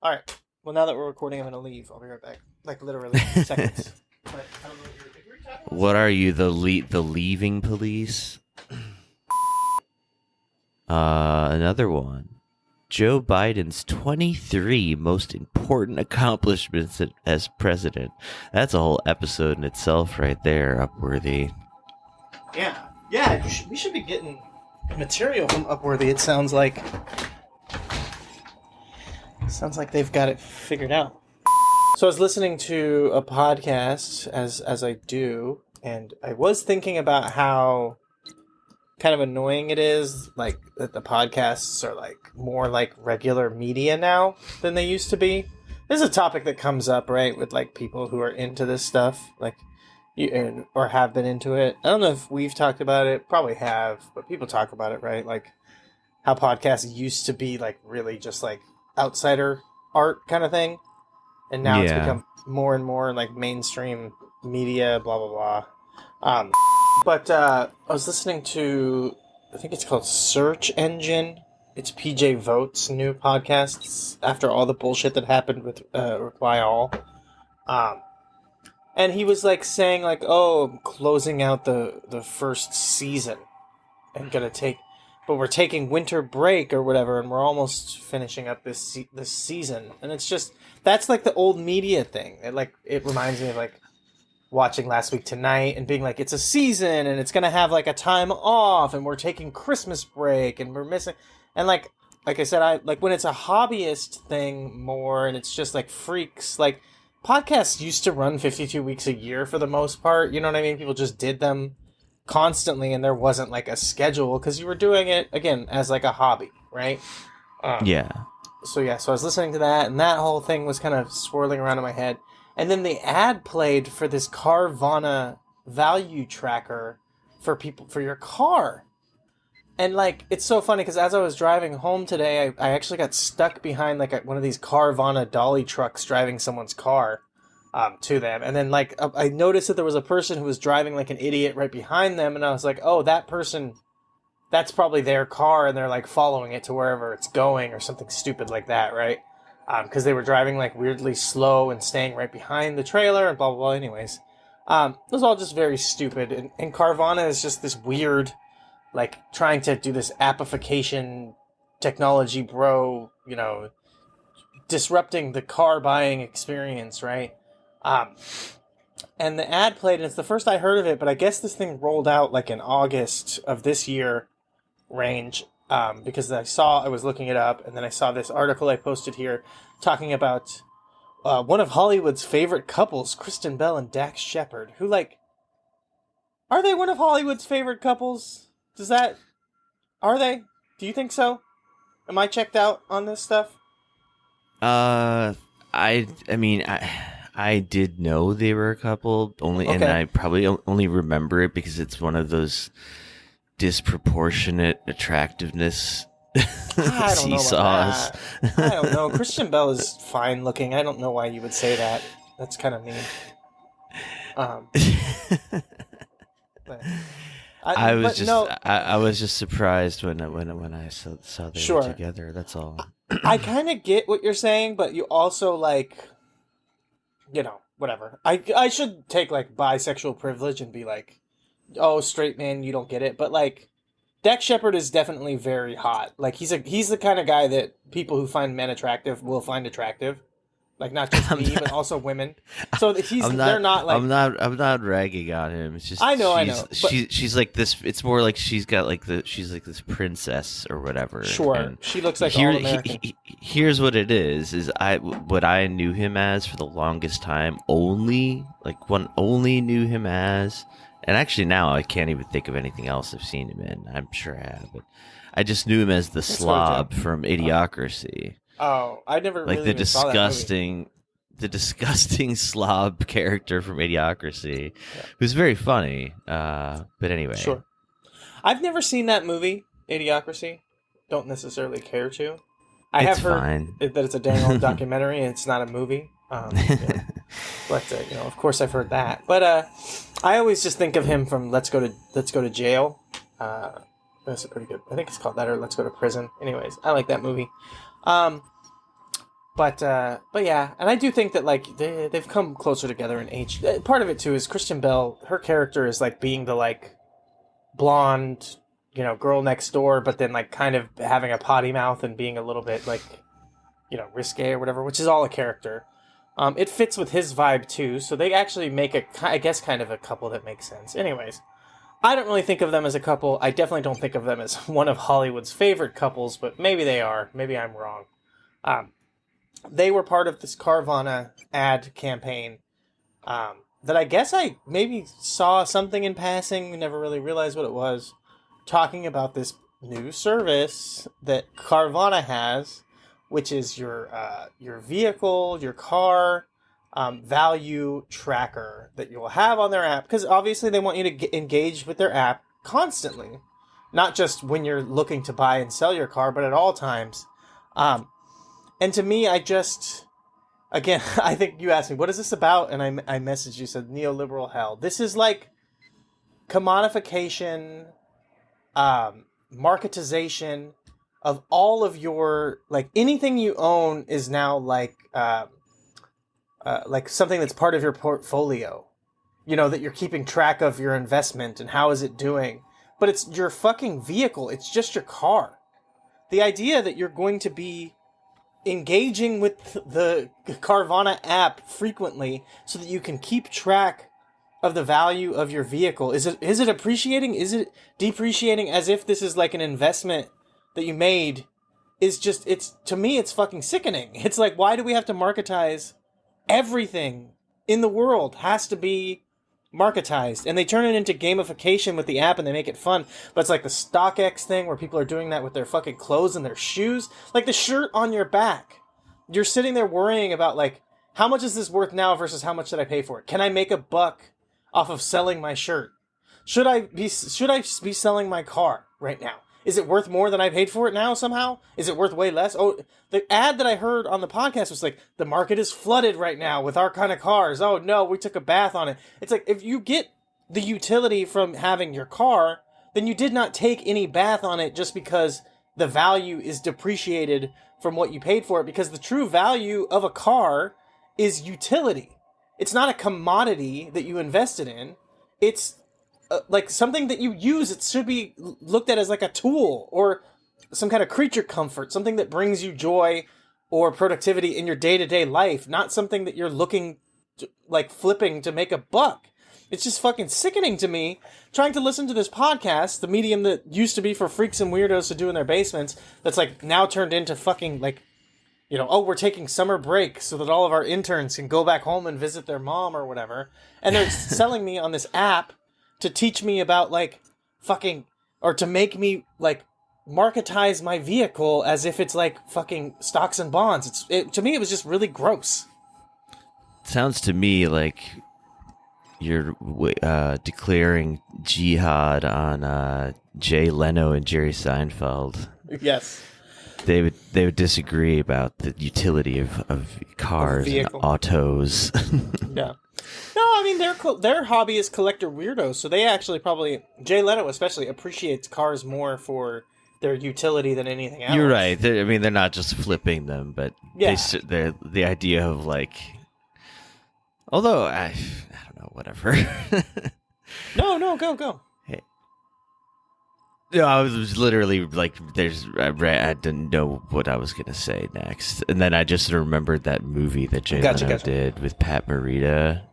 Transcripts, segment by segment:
All right. Well, now that we're recording, I'm going to leave. I'll be right back. Like, literally seconds. But I don't know if you're talking about What are you, the leaving police? Another one. Joe Biden's 23 most important accomplishments as president. That's a whole episode in itself right there, Upworthy. Yeah. Yeah, we should be getting material from Upworthy, it sounds like. Sounds like they've got it figured out. So I was listening to a podcast, as I do, and I was thinking about how kind of annoying it is, like, that the podcasts are, like, more like regular media now than they used to be. This is a topic that comes up, right, with, like, people who are into this stuff, like, or have been into it. I don't know if we've talked about it, probably have, but people talk about it, right? Like, how podcasts used to be, like, really just, like, outsider art kind of thing, and now it's become more and more, like, mainstream media, blah, blah, blah. But I was listening to, I think it's called Search Engine. It's PJ Vote's new podcast after all the bullshit that happened with Reply All. And he was like saying like, oh, I'm closing out the first season and but we're taking winter break or whatever, and we're almost finishing up this season. And it's just, that's like the old media thing. It reminds me of like watching Last Week Tonight and being like, it's a season and it's going to have like a time off and we're taking Christmas break and we're missing. And like I said, I like when it's a hobbyist thing more and it's just like freaks, like podcasts used to run 52 weeks a year for the most part. You know what I mean? People just did them constantly and there wasn't like a schedule because you were doing it again as like a hobby, right? Yeah. So I was listening to that and that whole thing was kind of swirling around in my head. And then the ad played for this Carvana value tracker for your car. And like, it's so funny because as I was driving home today, I actually got stuck behind like one of these Carvana dolly trucks driving someone's car to them. And then like, I noticed that there was a person who was driving like an idiot right behind them. And I was like, oh, that person, that's probably their car. And they're like following it to wherever it's going or something stupid like that, right? Because they were driving like weirdly slow and staying right behind the trailer and blah, blah, blah. Anyways, it was all just very stupid. And Carvana is just this weird, like trying to do this appification technology bro, you know, disrupting the car buying experience, right? And the ad played, and it's the first I heard of it, but I guess this thing rolled out like in August of this year range. Because I was looking it up, and then I saw this article I posted here talking about one of Hollywood's favorite couples, Kristen Bell and Dax Shepard, who, like, are they one of Hollywood's favorite couples? Are they? Do you think so? Am I checked out on this stuff? I mean, I did know they were a couple, and I probably only remember it because it's one of those disproportionate attractiveness seesaws. I don't know. Christian Bell is fine looking. I don't know why you would say that. That's kind of mean. I was just surprised when I saw they were together. That's all. I kind of get what you're saying, but you also like, you know, whatever. I should take like bisexual privilege and be like, oh, straight man, you don't get it. But like, Dax Shepard is definitely very hot. Like he's the kind of guy that people who find men attractive will find attractive. Like not just me, but also women. So they're not like I'm not ragging on him. It's just I know. She's like this. It's more like she's like this princess or whatever. Sure, and she looks like all American. Here's what it is what I knew him as for the longest time. Only knew him as. And actually now I can't even think of anything else I've seen him in. I'm sure I have, but I just knew him as the slob from Idiocracy. Oh, I never like really saw that movie. The disgusting slob character from Idiocracy, who's very funny. But anyway, sure. I've never seen that movie, Idiocracy. Don't necessarily care to. I have heard that it's a dang old documentary and it's not a movie. But you know, of course, I've heard that. But I always just think of him from Let's Go to Jail. That's a pretty good. I think it's called that, or Let's Go to Prison. Anyways, I like that movie. But yeah, and I do think that like they've come closer together in age. Part of it too is Christian Bale. Her character is like being the like blonde, girl next door, but then like kind of having a potty mouth and being a little bit like, risque or whatever, which is all a character. It fits with his vibe too, so they actually make kind of a couple that makes sense. Anyways, I don't really think of them as a couple. I definitely don't think of them as one of Hollywood's favorite couples, but maybe they are. Maybe I'm wrong. They were part of this Carvana ad campaign that I guess I maybe saw something in passing, never really realized what it was, talking about this new service that Carvana has, which is your vehicle, your car value tracker that you will have on their app. Because obviously they want you to engage with their app constantly, not just when you're looking to buy and sell your car, but at all times. And to me, again, I think you asked me, what is this about? And I messaged you, said neoliberal hell. This is like commodification, marketization of all of your, like, anything you own is now like something that's part of your portfolio, that you're keeping track of your investment and how is it doing. But it's your fucking vehicle. It's just your car. The idea that you're going to be engaging with the Carvana app frequently so that you can keep track of the value of your vehicle. Is it appreciating? Is it depreciating? As if this is like an investment that you made. To me, it's fucking sickening. It's like, why do we have to marketize everything in the world? Has to be marketized, and they turn it into gamification with the app and they make it fun. But it's like the StockX thing where people are doing that with their fucking clothes and their shoes, like the shirt on your back. You're sitting there worrying about like, how much is this worth now versus how much did I pay for it? Can I make a buck off of selling my shirt? Should I be selling my car right now? Is it worth more than I paid for it now somehow? Is it worth way less? Oh, the ad that I heard on the podcast was like, the market is flooded right now with our kind of cars. Oh no, we took a bath on it. It's like, if you get the utility from having your car, then you did not take any bath on it just because the value is depreciated from what you paid for it, because the true value of a car is utility. It's not a commodity that you invested in. It's like something that you use. It should be looked at as like a tool or some kind of creature comfort, something that brings you joy or productivity in your day-to-day life, not something that you're looking to, like, flipping to make a buck. It's just fucking sickening to me trying to listen to this podcast, the medium that used to be for freaks and weirdos to do in their basements, that's like now turned into fucking like, we're taking summer break so that all of our interns can go back home and visit their mom or whatever. And they're selling me on this app to teach me about like fucking, or to make me like marketize my vehicle as if it's like fucking stocks and bonds. To me, it was just really gross. Sounds to me like you're declaring jihad on Jay Leno and Jerry Seinfeld. Yes. They would disagree about the utility of cars and autos. Yeah. No, I mean, their hobby is collector weirdos, so they actually probably, Jay Leno especially, appreciates cars more their utility than anything else. You're right. They're not just flipping them, but yeah. They're the idea of like, although I don't know, whatever. No, go. Hey. No, I was literally like, I didn't know what I was gonna say next, and then I just remembered that movie that Jay Leno did with Pat Morita,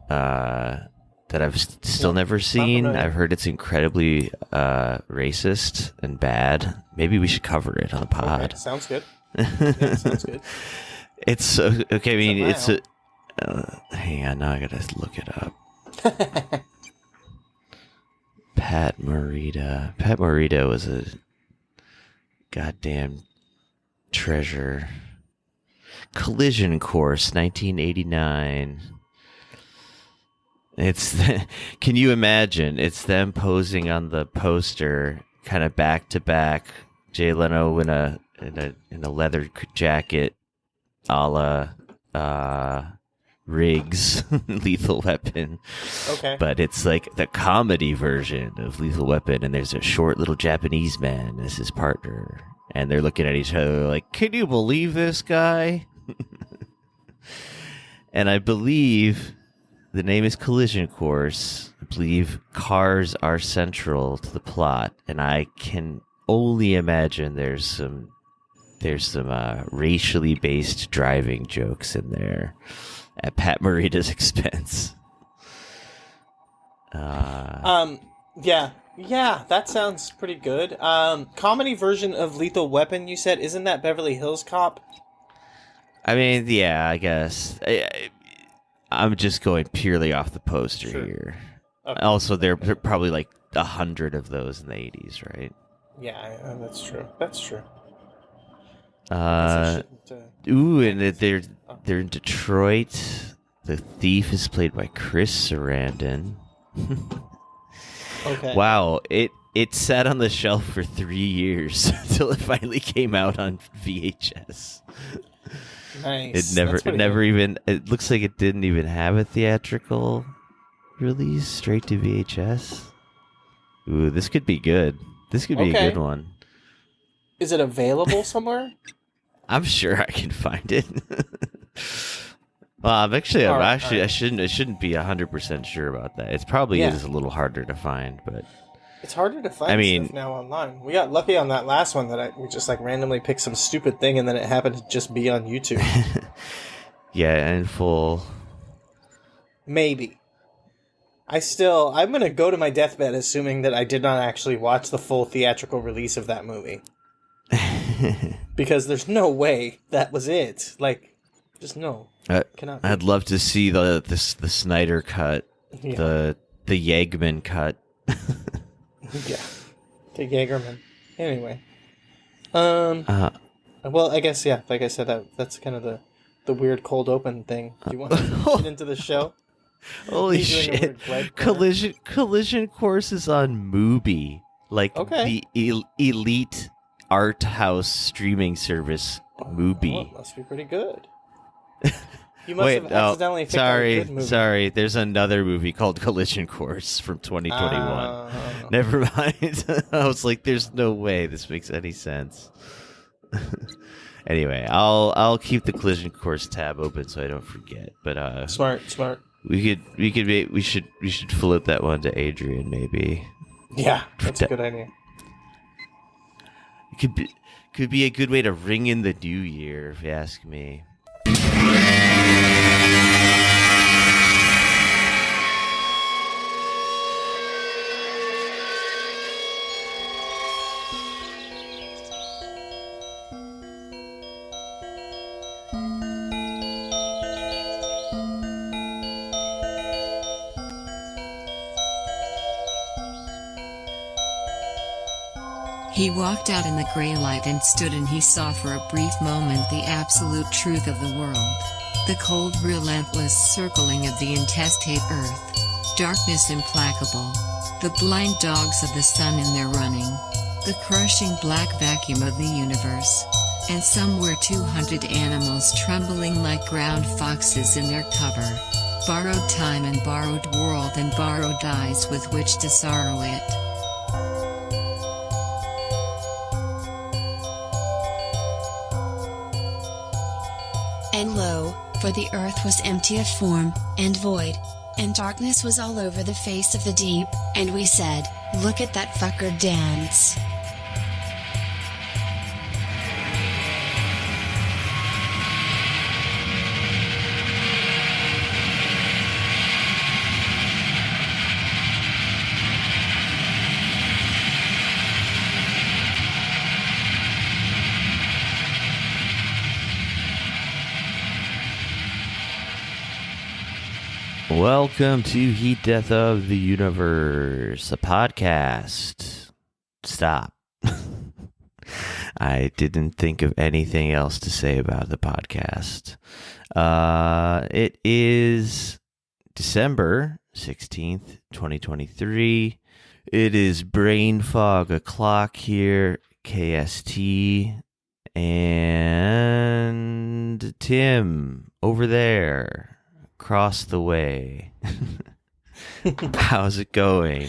that I've still never seen. I've heard it's incredibly racist and bad. Maybe we should cover it on the pod. Okay, sounds good. Yeah, sounds good. It's okay. I mean, it's a. Hang on, now I gotta look it up. Pat Morita. Pat Morita was a goddamn treasure. Collision Course, 1989. Can you imagine? It's them posing on the poster, kind of back to back. Jay Leno in a leather jacket, a la Riggs, Lethal Weapon. Okay. But it's like the comedy version of Lethal Weapon, and there's a short little Japanese man as his partner, and they're looking at each other like, "Can you believe this guy?" And I believe the name is Collision Course. I believe cars are central to the plot, and I can only imagine there's some racially based driving jokes in there at Pat Morita's expense. Yeah, that sounds pretty good. Comedy version of Lethal Weapon, you said, isn't that Beverly Hills Cop? I mean, yeah, I guess. I'm just going purely off the poster here. Okay. Also, there are probably like 100 of those in the 80s, right? Yeah, that's true. That's true. Ooh, and they're in Detroit. The thief is played by Chris Sarandon. Okay. Wow, it sat on the shelf for 3 years until it finally came out on VHS. Nice. It looks like it didn't even have a theatrical release, straight to VHS. Ooh, this could be good. This could be a good one. Is it available somewhere? I'm sure I can find it. Well, I shouldn't be 100% sure about that. It probably is a little harder to find, but it's harder to find stuff now online. We got lucky on that last one that we just like randomly picked some stupid thing and then it happened to just be on YouTube. Yeah, in full. Maybe. I'm going to go to my deathbed assuming that I did not actually watch the full theatrical release of that movie. Because there's no way that was it. Like, just no. I'd love to see the Snyder cut, the Yegman cut. Yeah, the Jaegerman. Anyway, well, I guess like I said, that's kind of the weird cold open thing. Do you want to get into the show? Holy shit! Collision Course is on Mubi, like the elite art house streaming service. Mubi. Well, it must be pretty good. You must have accidentally picked out a good movie. Sorry. There's another movie called Collision Course from 2021. Never mind. I was like, there's no way this makes any sense. Anyway, I'll keep the Collision Course tab open so I don't forget. But smart. We should float that one to Adrian maybe. Yeah, that's a good idea. It could be a good way to ring in the new year, if you ask me. He walked out in the gray light and stood, and he saw for a brief moment the absolute truth of the world. The cold, relentless circling of the intestate earth. Darkness implacable. The blind dogs of the sun in their running. The crushing black vacuum of the universe. And somewhere 200 animals trembling like ground foxes in their cover. Borrowed time and borrowed world and borrowed eyes with which to sorrow it. And lo, for the earth was empty of form, and void, and darkness was all over the face of the deep, and we said, look at that fucker dance. Welcome to Heat Death of the Universe, a podcast. Stop. I didn't think of anything else to say about the podcast. It is December 16th, 2023. It is brain fog o'clock here, KST, and Tim over there. Across the way. How's it going?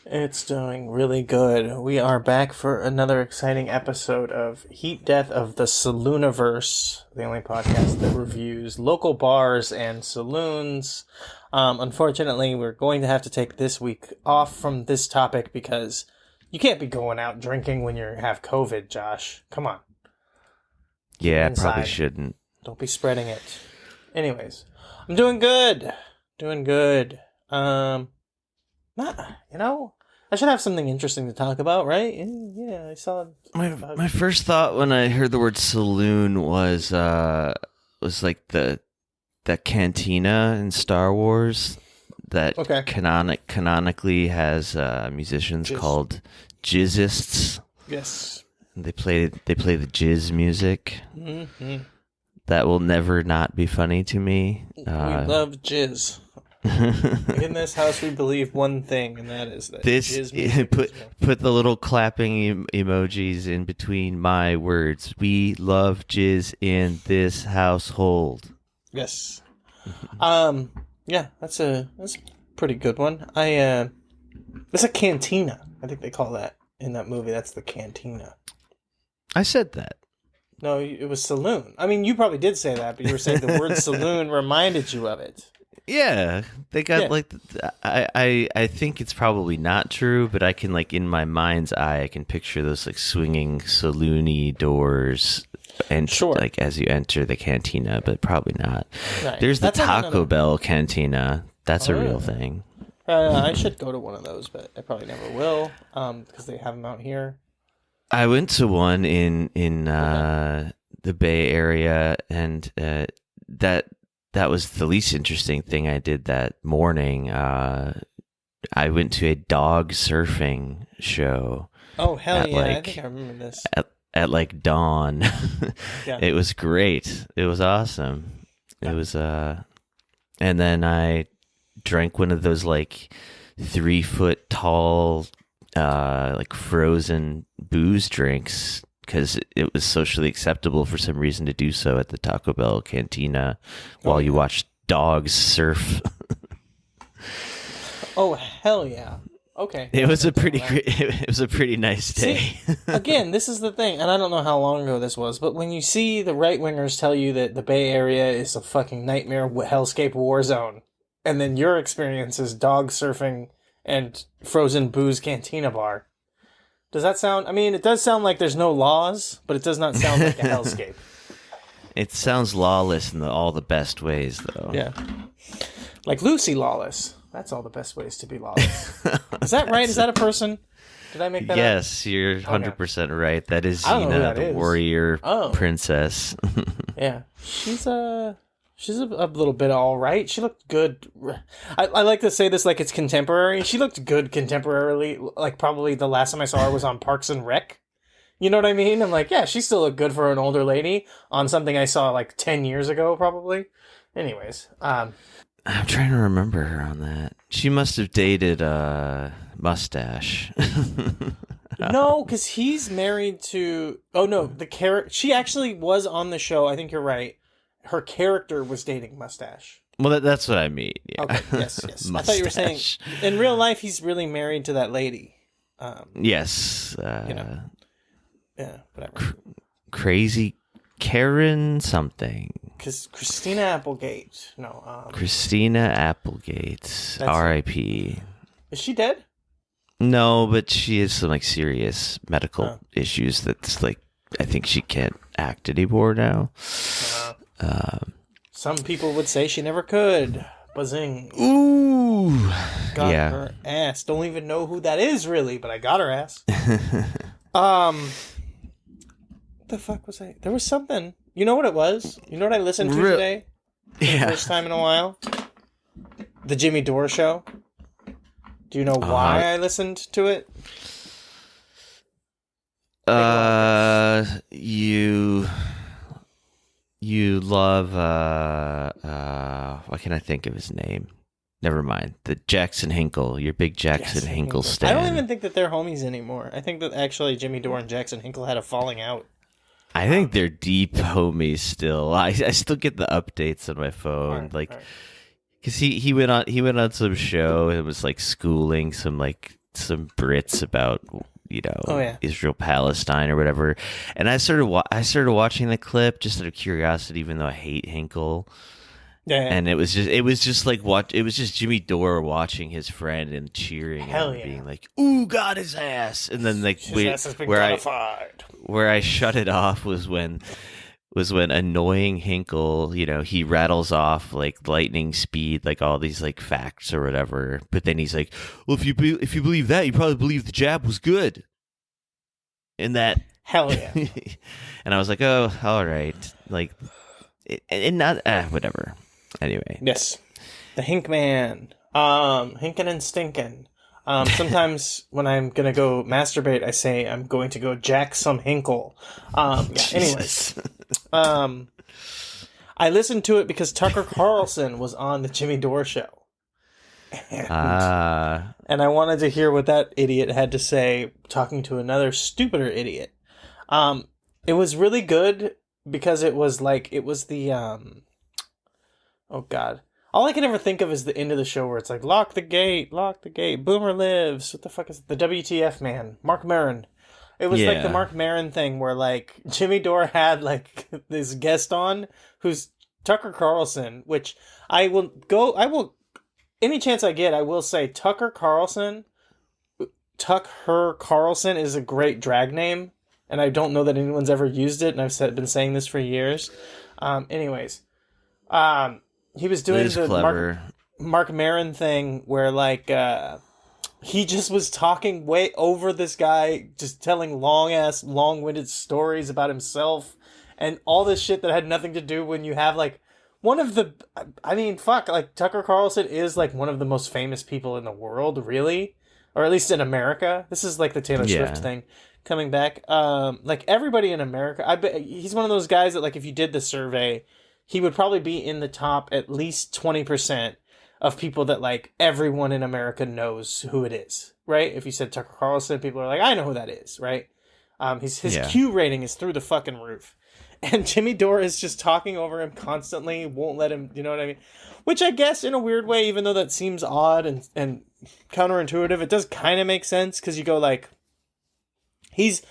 It's doing really good. We are back for another exciting episode of Heat Death of the Salooniverse, the only podcast that reviews local bars and saloons. Unfortunately, we're going to have to take this week off from this topic because you can't be going out drinking when you have COVID, Josh. Come on. Yeah, Inside. probably shouldn't. Don't be spreading it. Anyways, I'm doing good. Doing good. I should have something interesting to talk about, right? Yeah, I saw. My first thought when I heard the word saloon was like the cantina in Star Wars that canonically has musicians called jizzists. Yes, they play the jizz music. Mm-hmm. That will never not be funny to me. We love jizz. In this house, we believe one thing, and that is that jizz put the little clapping emojis in between my words. We love jizz in this household. Yes. Yeah, that's a pretty good one. It's a cantina. I think they call that in that movie. That's the cantina. I said that. No, it was saloon. I mean, you probably did say that, but you were saying the word saloon reminded you of it. Yeah, they got I think it's probably not true, but I can in my mind's eye I can picture those swinging saloony doors and as you enter the cantina, but probably not. Right. There's the Taco Bell cantina. That's a real thing. I should go to one of those, but I probably never will because they have them out here. I went to one in the Bay Area, and that was the least interesting thing I did that morning. I went to a dog surfing show. Oh, hell yeah. I think I remember this. At dawn. Yeah. It was great. It was awesome. Yeah. It was, and then I drank one of those 3-foot tall, frozen booze drinks, because it was socially acceptable for some reason to do so at the Taco Bell cantina while you watched dogs surf. Oh, hell yeah. Okay. It was a pretty nice day. See, again, this is the thing, and I don't know how long ago this was, but when you see the right-wingers tell you that the Bay Area is a fucking nightmare hellscape war zone, and then your experience is dog surfing and frozen booze cantina bar, does that sound... I mean, it does sound like there's no laws, but it does not sound like a hellscape. It sounds lawless in all the best ways, though. Yeah. Like Lucy Lawless. That's all the best ways to be lawless. Is that right? Is that a person? Did I make that up? Yes, you're 100% right. That is Xena, the warrior princess. Yeah. She's a little bit all right. She looked good. I like to say this like it's contemporary. She looked good contemporarily. Probably the last time I saw her was on Parks and Rec. You know what I mean? I'm like, yeah, she still looked good for an older lady on something I saw 10 years ago, probably. Anyways. I'm trying to remember her on that. She must have dated Mustache. No, because he's married to... Oh, no. She actually was on the show. I think you're right. Her character was dating Mustache. Well, that's what I mean. Yeah. Okay, yes. I thought you were saying... In real life, he's really married to that lady. Yes. Yeah, whatever. Crazy Karen something. Because Christina Applegate. No. Christina Applegate. R.I.P. Is she dead? No, but she has some serious medical issues that's I think she can't act anymore now. Some people would say she never could. Buzzing. Ooh. Got her ass. Don't even know who that is really, but I got her ass. What the fuck was I? There was something. You know what it was? You know what I listened to today? For the first time in a while? The Jimmy Dore Show. Do you know why I listened to it? You love what can I think of his name? Never mind. The Jackson Hinkle. Your big Jackson Hinkle stan. I don't even think that they're homies anymore. I think that actually Jimmy Dore and Jackson Hinkle had a falling out. I think they're deep homies still. I still get the updates on my phone, because he went on some show and was schooling some some Brits about, Oh, yeah. Israel Palestine or whatever, and I started watching the clip just out of curiosity, even though I hate Hinkle. Yeah. And it was just Jimmy Dore watching his friend and cheering and being like, "Ooh, got his ass!" And then like where I shut it off was when annoying Hinkle, he rattles off like lightning speed, like all these like facts or whatever. But then he's like, "Well, if you believe that, you probably believe the jab was good." And that hell yeah. And I was like, "Oh, all right." Like, and not whatever. Anyway. Yes. The Hink Man. Hinkin' and stinkin'. Sometimes when I'm going to go masturbate, I say I'm going to go jack some Hinkle. Anyways. I listened to it because Tucker Carlson was on the Jimmy Dore show. And I wanted to hear what that idiot had to say talking to another stupider idiot. It was really good because it was the... Oh, God. All I can ever think of is the end of the show where it's like, lock the gate, Boomer lives. What the fuck is it? The WTF man? Mark Maron. It was like the Mark Maron thing where, like, Jimmy Dore had, like, this guest on who's Tucker Carlson, which any chance I get, I will say Tucker Carlson is a great drag name, and I don't know that anyone's ever used it, and I've been saying this for years. He was doing the Mark Maron thing where, like, he just was talking way over this guy, just telling long-winded stories about himself and all this shit that had nothing to do when you have, like, Tucker Carlson is, like, one of the most famous people in the world, really. Or at least in America. This is, like, the Taylor Swift thing coming back. Like, everybody in America, I bet he's one of those guys that, like, if you did the survey... he would probably be in the top at least 20% of people that, like, everyone in America knows who it is, right? If you said Tucker Carlson, people are like, I know who that is, right? His Q rating is through the fucking roof. And Jimmy Dore is just talking over him constantly, won't let him, you know what I mean? Which I guess, in a weird way, even though that seems odd and counterintuitive, it does kind of make sense, because you go, like, he's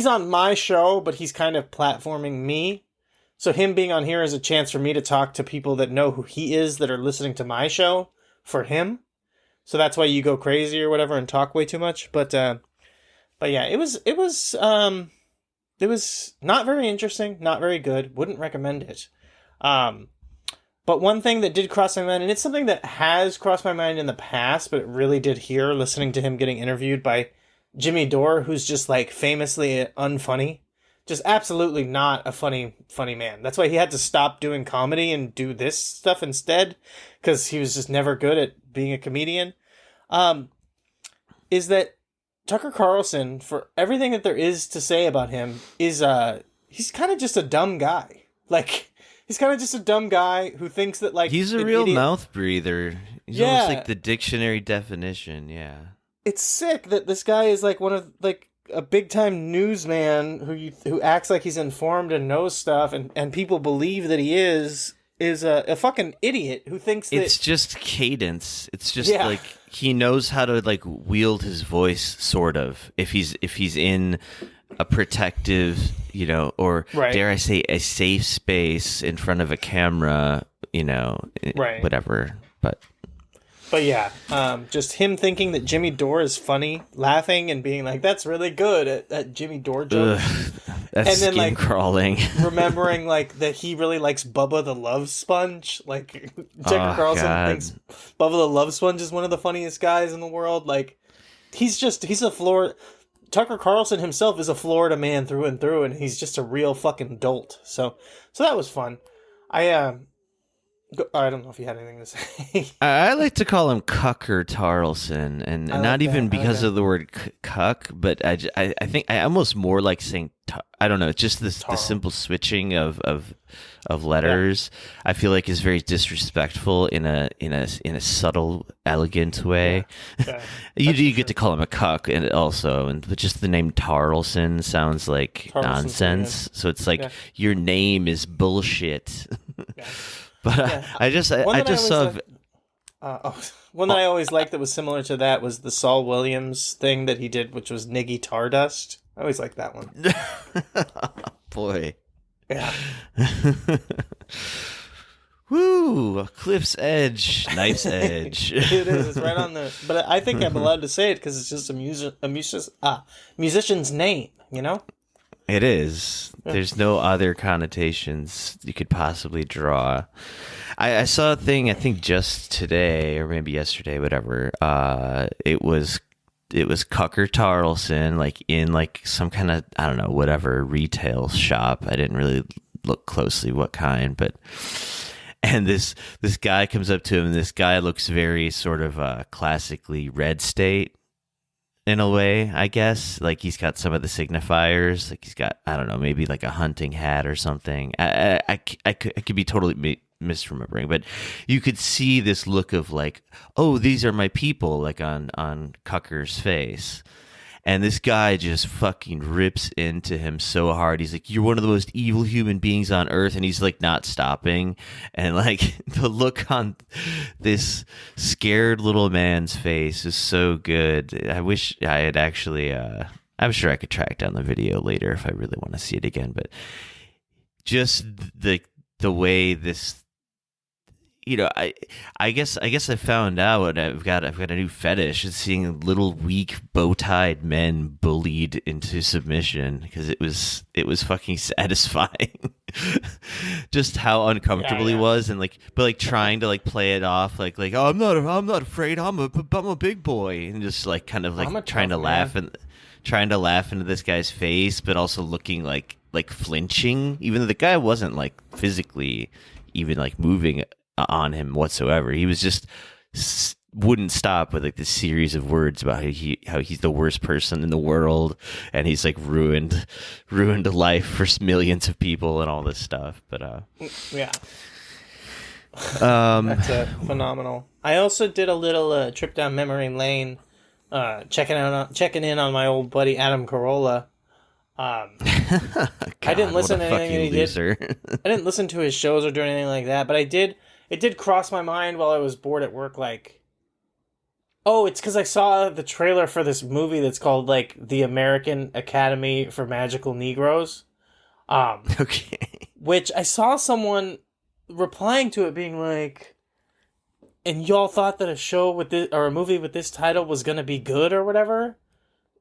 on my show, but he's kind of platforming me. So him being on here is a chance for me to talk to people that know who he is that are listening to my show for him. So that's why you go crazy or whatever and talk way too much. But yeah, it was not very interesting, not very good. Wouldn't recommend it. But one thing that did cross my mind, and it's something that has crossed my mind in the past, but it really did here listening to him getting interviewed by Jimmy Dore, who's just like famously unfunny. Just absolutely not a funny man. That's why he had to stop doing comedy and do this stuff instead, because he was just never good at being a comedian. Is that Tucker Carlson, for everything that there is to say about him, is he's kind of just a dumb guy. Like, he's kind of just a dumb guy who thinks that, like, he's a real mouth breather. He's almost like the dictionary definition. Yeah, it's sick that this guy is like one of like a big-time newsman who acts like he's informed and knows stuff, and people believe that he is a fucking idiot who thinks that... It's just cadence. It's just like he knows how to like wield his voice, sort of. If he's in a protective, or dare I say a safe space in front of a camera, whatever. But yeah, just him thinking that Jimmy Dore is funny, laughing and being like, "That's really good at Jimmy Dore jokes." That's and then like crawling, remembering like that he really likes Bubba the Love Sponge. Like Tucker Carlson thinks Bubba the Love Sponge is one of the funniest guys in the world. Like he's a Florida. Tucker Carlson himself is a Florida man through and through, and he's just a real fucking dolt. So that was fun. I don't know if you had anything to say. I like to call him Cucker Tarlson, and not even because of the word cuck, but I think I almost more like saying I don't know. It's just the simple switching of letters. Yeah. I feel like is very disrespectful in a subtle, elegant way. Yeah. You get to call him a cuck, but just the name Tarlson sounds like nonsense. So it's like your name is bullshit. Yeah. But I just saw. One that I always liked that was similar to that was the Saul Williams thing that he did, which was Niggy Tardust. I always liked that one. Boy. Yeah. Woo! Cliff's edge, knife's edge. It is. It's right on the. But I think I'm allowed to say it because it's just a musician's name. You know. It is. There's no other connotations you could possibly draw. I saw a thing, I think just today or maybe yesterday, whatever. It was Cucker Tarlson, like in like some kind of, I don't know, whatever retail shop. I didn't really look closely what kind, but and this guy comes up to him, and this guy looks very sort of classically red state. In a way, I guess, like he's got some of the signifiers, like he's got, I don't know, maybe like a hunting hat or something. I could be totally misremembering, but you could see this look of like, oh, these are my people, like on Cucker's face. And this guy just fucking rips into him so hard. He's like, you're one of the most evil human beings on earth. And he's like not stopping. And like the look on this scared little man's face is so good. I wish I had actually, I'm sure I could track down the video later if I really want to see it again. But just the way this, you know, I guess I found out I've got a new fetish. It's seeing little weak bow-tied men bullied into submission because it was fucking satisfying. Just how uncomfortable he was, and but trying to play it off like oh I'm not afraid, I'm a big boy, and just like kind of like trying to laugh into this guy's face, but also looking like flinching, even though the guy wasn't like physically even like moving on him whatsoever. He was just wouldn't stop with like this series of words about how he's the worst person in the world, and he's like ruined life for millions of people and all this stuff. But yeah, that's phenomenal. I also did a little trip down memory lane, checking in on my old buddy Adam Carolla. God, I didn't listen to anything he loser. did. I didn't listen to his shows or do anything like that, but it did cross my mind while I was bored at work, like, oh, it's because I saw the trailer for this movie that's called, like, The American Academy for Magical Negroes. Okay. Which I saw someone replying to it being like, and y'all thought that a show with this, or a movie with this title was going to be good or whatever?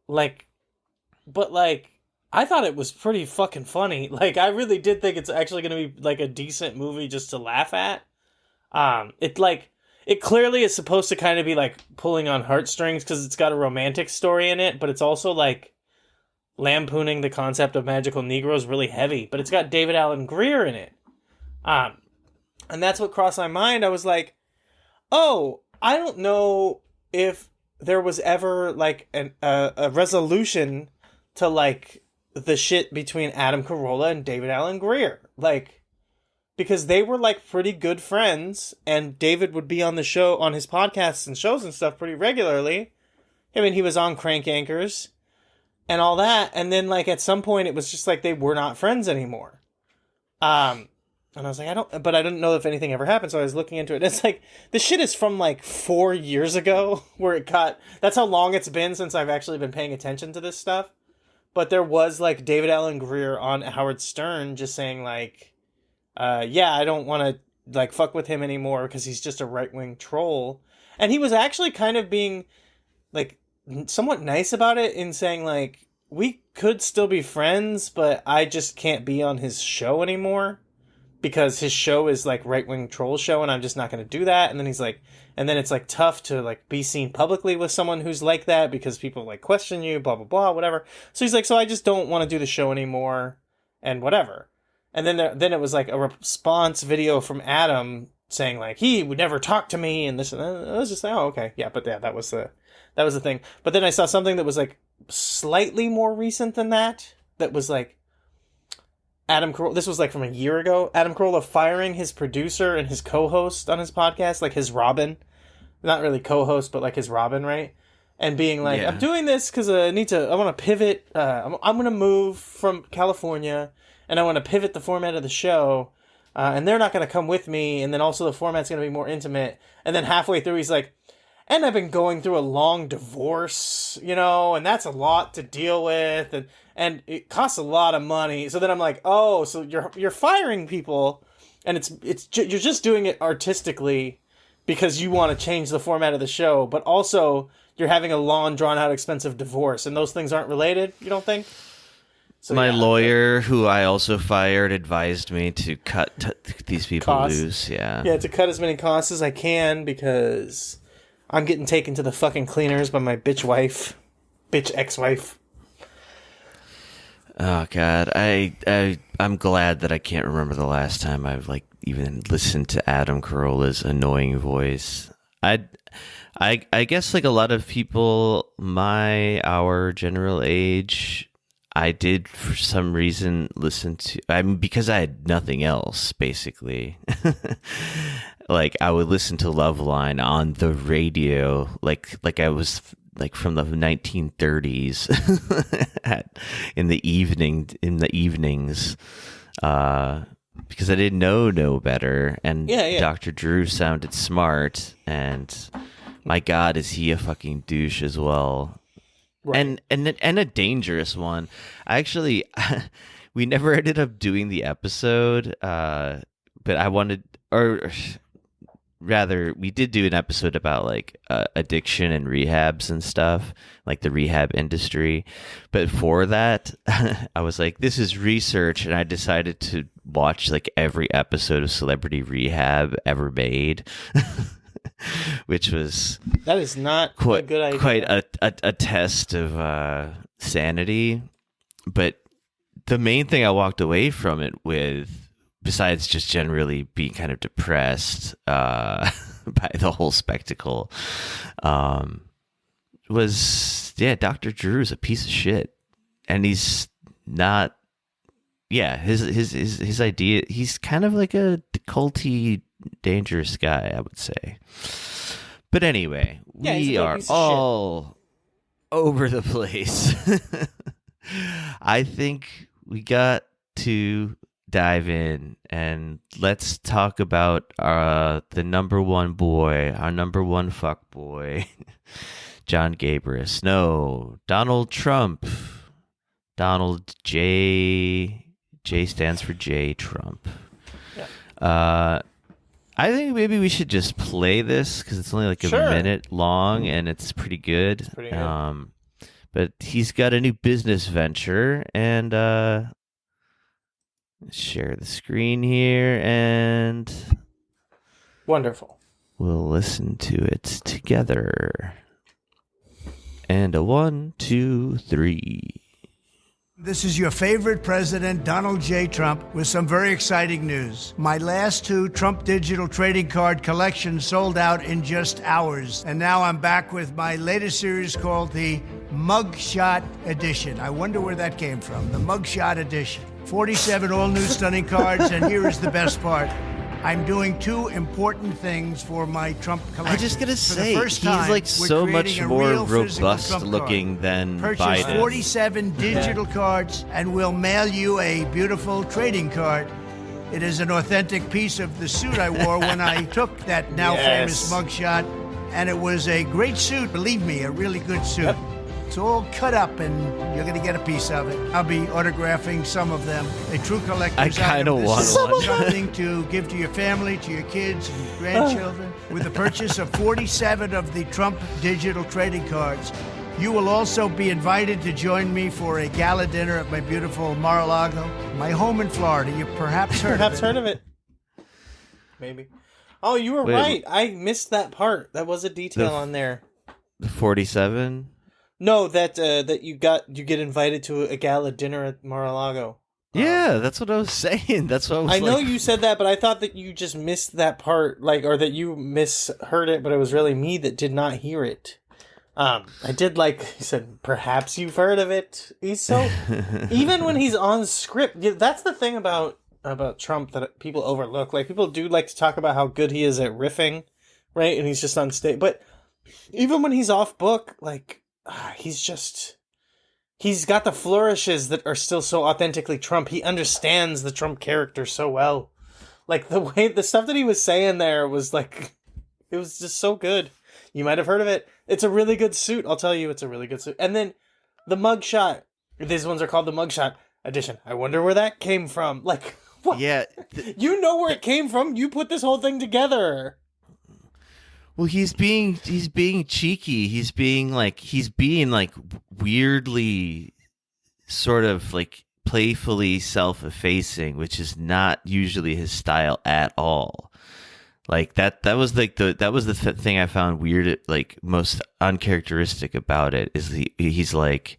Like, but, like, I thought it was pretty fucking funny. Like, I really did think it's actually going to be, like, a decent movie just to laugh at. It clearly is supposed to kind of be like pulling on heartstrings because it's got a romantic story in it, but it's also like lampooning the concept of magical Negroes really heavy. But it's got David Alan Grier in it, and that's what crossed my mind. I was like, oh, I don't know if there was ever like a resolution to like the shit between Adam Carolla and David Alan Grier, like. Because they were, like, pretty good friends, and David would be on the show, on his podcasts and shows and stuff pretty regularly. I mean, he was on Crank Anchors and all that, and then, like, at some point, it was just, like, they were not friends anymore. And I was like, I didn't know if anything ever happened, so I was looking into it. It's like, this shit is from, like, 4 years ago, where that's how long it's been since I've actually been paying attention to this stuff. But there was, like, David Alan Grier on Howard Stern just saying, like, yeah, I don't want to, like, fuck with him anymore because he's just a right-wing troll. And he was actually kind of being, like, somewhat nice about it in saying, like, we could still be friends, but I just can't be on his show anymore because his show is, like, right-wing troll show, and I'm just not going to do that. And then he's like, and then it's, like, tough to, like, be seen publicly with someone who's like that because people, like, question you, blah, blah, blah, whatever. So he's like, so I just don't want to do the show anymore and whatever. And then it was like a response video from Adam saying like he would never talk to me and this and that. I was just like, oh, okay, yeah, but yeah, that was the thing. But then I saw something that was like slightly more recent than that. That was like Adam Carolla. This was like from a year ago. Adam Carolla firing his producer and his co-host on his podcast, like his Robin, not really co-host, but like his Robin, right? And being like, yeah. I'm doing this because I want to pivot. I'm going to move from California. And I want to pivot the format of the show, and they're not going to come with me, and then also the format's going to be more intimate. And then halfway through, he's like, And I've been going through a long divorce, and that's a lot to deal with, and it costs a lot of money. So then I'm like, oh, so you're firing people, and you're just doing it artistically because you want to change the format of the show, but also you're having a long, drawn-out, expensive divorce, and those things aren't related, you don't think? So, my lawyer, who I also fired, advised me to cut these people loose. Yeah, to cut as many costs as I can because I'm getting taken to the fucking cleaners by my bitch ex-wife. Oh God, I'm glad that I can't remember the last time I've even listened to Adam Carolla's annoying voice. I guess like a lot of people our general age, I did for some reason listen to, because I had nothing else, basically. Like I would listen to Loveline on the radio, like I was like from the 1930s in the evenings, because I didn't know no better, and Dr. Drew sounded smart, and my God, is he a fucking douche as well. Right. And a dangerous one. Actually, we never ended up doing the episode, but I wanted, or rather, we did do an episode about like addiction and rehabs and stuff, like the rehab industry. But for that, I was like, this is research, and I decided to watch like every episode of Celebrity Rehab ever made. Which that is not a good idea. Quite a test of sanity. But the main thing I walked away from it with, besides just generally being kind of depressed by the whole spectacle, was Dr. Drew's a piece of shit, and he's not. Yeah, his idea. He's kind of like a culty, dangerous guy, I would say. But anyway, we are all over the place. I think we got to dive in, and let's talk about the number one boy, our number one fuck boy, John Gabris. No, Donald Trump. Donald J stands for J Trump. Yeah. I think maybe we should just play this because it's only like a minute long and it's pretty good. It's pretty good. But he's got a new business venture, and share the screen here, and wonderful. We'll listen to it together. And a 1, 2, 3. This is your favorite president, Donald J. Trump, with some very exciting news. My last 2 Trump digital trading card collections sold out in just hours. And now I'm back with my latest series called the Mugshot Edition. I wonder where that came from, the Mugshot Edition. 47 all-new stunning cards, and here is the best part. I'm doing 2 important things for my Trump collection. I'm just going to say, he's like so much more robust looking than Purchase Biden. 47 digital cards, and we'll mail you a beautiful trading card. It is an authentic piece of the suit I wore when I took that now famous mugshot, and it was a great suit, believe me, a really good suit. Yep. It's all cut up, and you're going to get a piece of it. I'll be autographing some of them. A true collector's I kind of want one. Something to give to your family, to your kids and grandchildren. With the purchase of 47 of the Trump digital trading cards, you will also be invited to join me for a gala dinner at my beautiful Mar-a-Lago, my home in Florida. You perhaps heard of it. Maybe. Oh, you were right. I missed that part. That was a detail on there. The 47? No, that you get invited to a gala dinner at Mar-a-Lago. Yeah, that's what I was saying. That's what I was. I know you said that, but I thought that you just missed that part, or that you misheard it, but it was really me that did not hear it. I did like you said. Perhaps you've heard of it. He's so even when he's on script. That's the thing about Trump that people overlook. Like people do like to talk about how good he is at riffing, right? And he's just on stage, but even when he's off book, like. He's got the flourishes that are still so authentically Trump. He understands the Trump character so well. Like the stuff that he was saying there was like, it was just so good. You might have heard of it. It's a really good suit. I'll tell you, it's a really good suit. And then the mugshot. These ones are called the mugshot edition. I wonder where that came from. Like, what? Yeah. You know where it came from. You put this whole thing together. Well, he's being cheeky. He's being like weirdly sort of like playfully self-effacing, which is not usually his style at all. Like that was like the thing I found weird, like most uncharacteristic about it is he's like,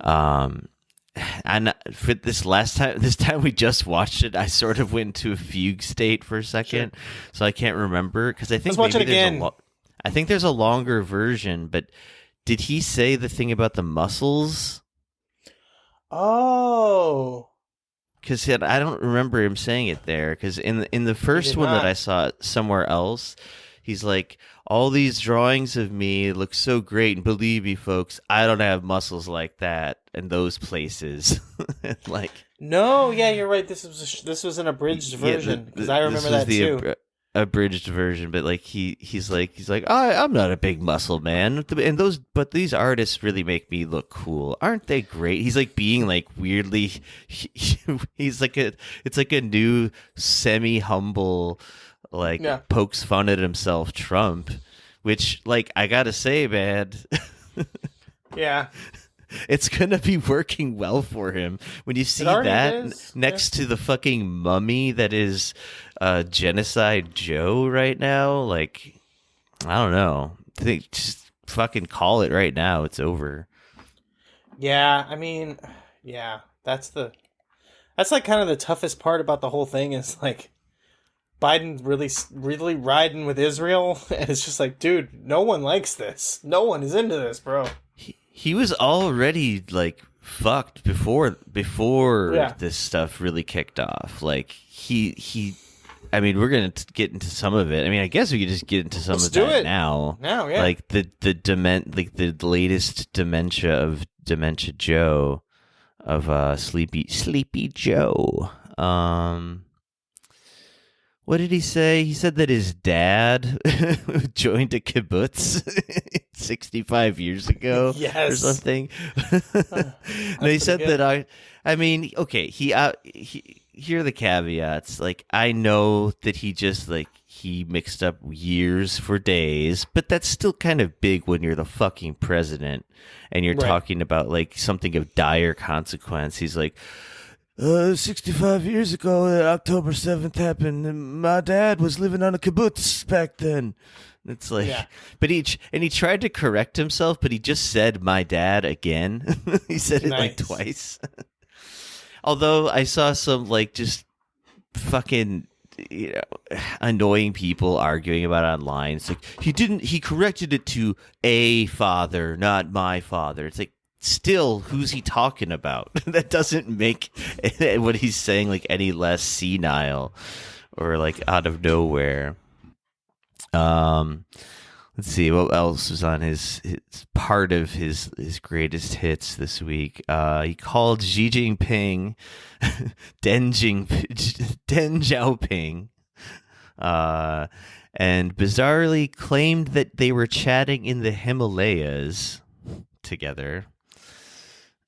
and for this time we just watched it, I sort of went into a fugue state for a second, so I can't remember because I think let's watch it again. I think there's a longer version, but did he say the thing about the muscles? Oh. Because I don't remember him saying it there. Because in the first one that I saw somewhere else, he's like, all these drawings of me look so great, and believe me, folks, I don't have muscles like that in those places. Like, no, yeah, you're right. This was an abridged version because I remember that too. Abridged version, but like he's like I'm not a big muscle man, and but these artists really make me look cool, aren't they great? He's like being like weirdly, he's like it's like a new semi humble, like pokes fun at himself Trump, which like I gotta say, man, yeah. It's gonna be working well for him when you see that next to the fucking mummy that is Genocide Joe right now. Like, I don't know. I think just fucking call it right now. It's over. Yeah, I mean, yeah, that's like kind of the toughest part about the whole thing is like Biden really riding with Israel, and it's just like, dude, no one likes this. No one is into this, bro. He was already like fucked before this stuff really kicked off. Like he I mean, we're gonna get into some of it. I mean, I guess we could just get into some of that now. Now, yeah. Like the latest Dementia Joe of Sleepy Joe. What did he say? He said that his dad joined a kibbutz 65 years ago or something. No, he said that I mean, okay, here are the caveats. Like, I know that he mixed up years for days, but that's still kind of big when you're the fucking president and you're talking about like something of dire consequence. He's like, 65 years ago, October 7th happened, and my dad was living on a kibbutz back then. It's like, but he tried to correct himself, but he just said "my dad" again. He said it like twice. Although I saw some like just fucking annoying people arguing about it online. It's like he corrected it to "a father, not my father." It's like, still, who's he talking about? That doesn't make what he's saying like any less senile or like out of nowhere. Let's see what else was on his part of his greatest hits this week. He called Xi Jinping Deng Xiaoping, and bizarrely claimed that they were chatting in the Himalayas together.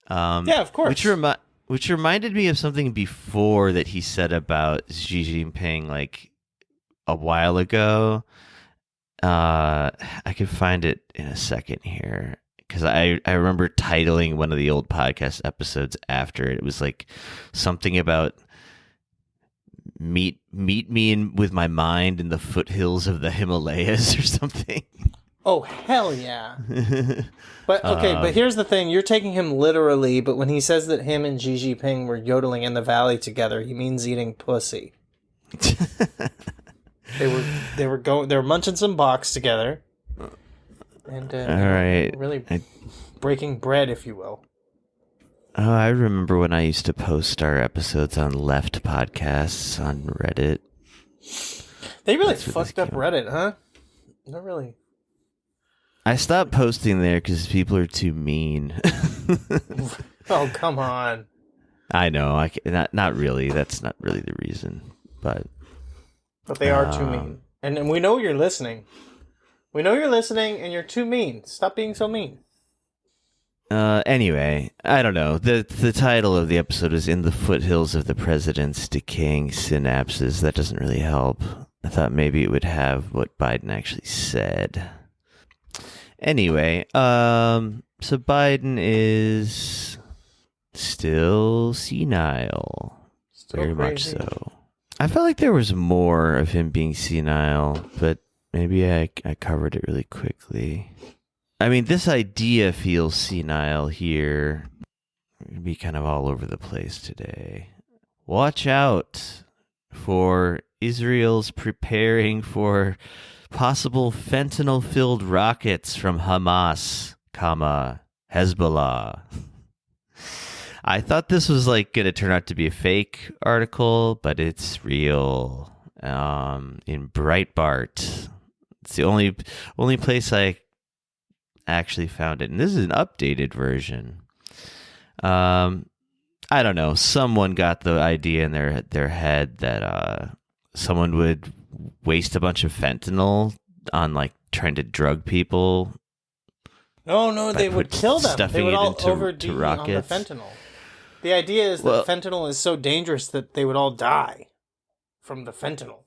Yeah, of course. Which reminded me of something before that he said about Xi Jinping like a while ago. I could find it in a second here because I remember titling one of the old podcast episodes after it. It was like something about meet me with my mind in the foothills of the Himalayas or something. Oh, hell yeah. But okay, but here's the thing. You're taking him literally, but when he says that him and Xi Jinping were yodeling in the valley together, he means eating pussy. They were munching some box together. And all right. Really breaking bread, if you will. Oh, I remember when I used to post our episodes on Left podcasts on Reddit. They really fucked up Reddit, huh? Not really. I stopped posting there because people are too mean. Oh, come on. I know. Not really. That's not really the reason. But they are too mean. And we know you're listening. We know you're listening, and you're too mean. Stop being so mean. Anyway, I don't know. The title of the episode is In the Foothills of the President's Decaying Synapses. That doesn't really help. I thought maybe it would have what Biden actually said. Anyway, so Biden is still senile. Very much so. I felt like there was more of him being senile, but maybe I covered it really quickly. I mean, this idea feels senile here. It'd be kind of all over the place today. Watch out for Israel's preparing for possible fentanyl-filled rockets from Hamas, Hezbollah. I thought this was like going to turn out to be a fake article, but it's real. In Breitbart, it's the only place I actually found it, and this is an updated version. I don't know. Someone got the idea in their head that someone would waste a bunch of fentanyl on like trying to drug people. No, they would kill them. They would all OD on the rockets. fentanyl. The idea is that fentanyl is so dangerous that they would all die from the fentanyl.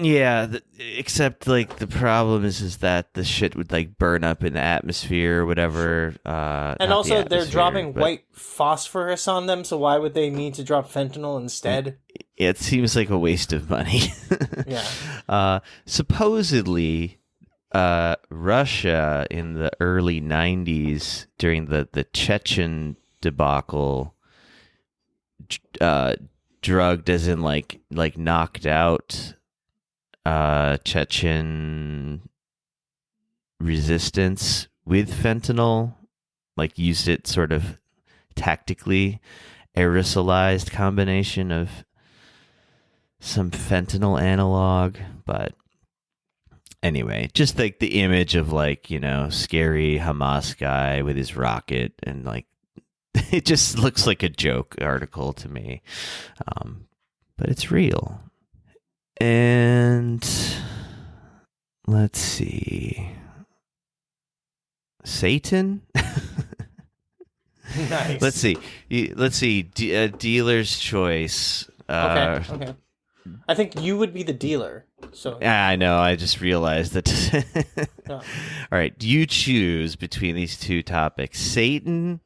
Yeah, except like the problem is that the shit would like burn up in the atmosphere or whatever. And also, they're dropping white phosphorus on them, so why would they need to drop fentanyl instead? It seems like a waste of money. Yeah. Supposedly, Russia in the early 90s during the Chechen debacle, drugged as in like knocked out Chechen resistance with fentanyl, like used it sort of tactically, aerosolized combination of some fentanyl analog. But anyway, just like the image of like, you know, scary Hamas guy with his rocket, and like it just looks like a joke article to me, but it's real. And let's see, Satan. Nice. Let's see. Dealer's choice. Okay. I think you would be the dealer. So yeah, I know. I just realized that. Yeah. All right. Do you choose between these two topics, Satan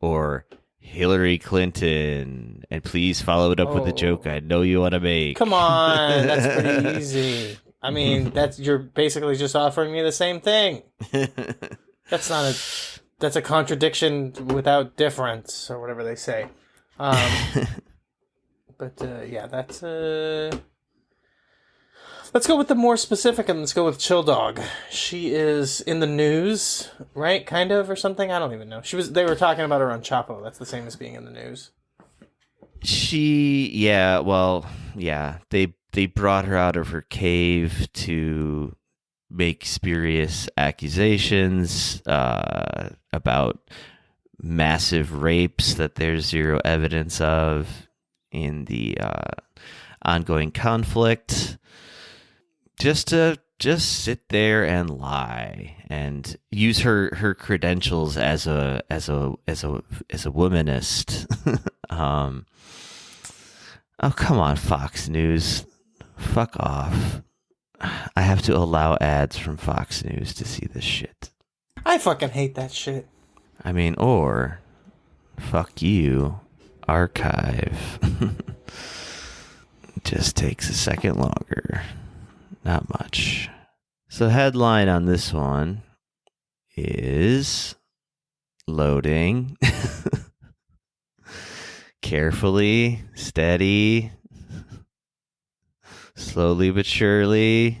or Hillary Clinton? And please follow it up with a joke I know you want to make. Come on, that's pretty easy. I mean, you're basically just offering me the same thing. That's a contradiction without difference, or whatever they say. But yeah, that's let's go with the more specific, and let's go with Hilldawg. She is in the news, right? Kind of, or something. I don't even know. They were talking about her on Chapo. That's the same as being in the news. They brought her out of her cave to make spurious accusations about massive rapes that there's zero evidence of in the ongoing conflict. Just to sit there and lie and use her credentials as a womanist. Oh, come on, Fox News. Fuck off. I have to allow ads from Fox News to see this shit. I fucking hate that shit. I mean, or fuck you, archive. Just takes a second longer. Not much. So headline on this one is loading. Carefully, steady, slowly but surely.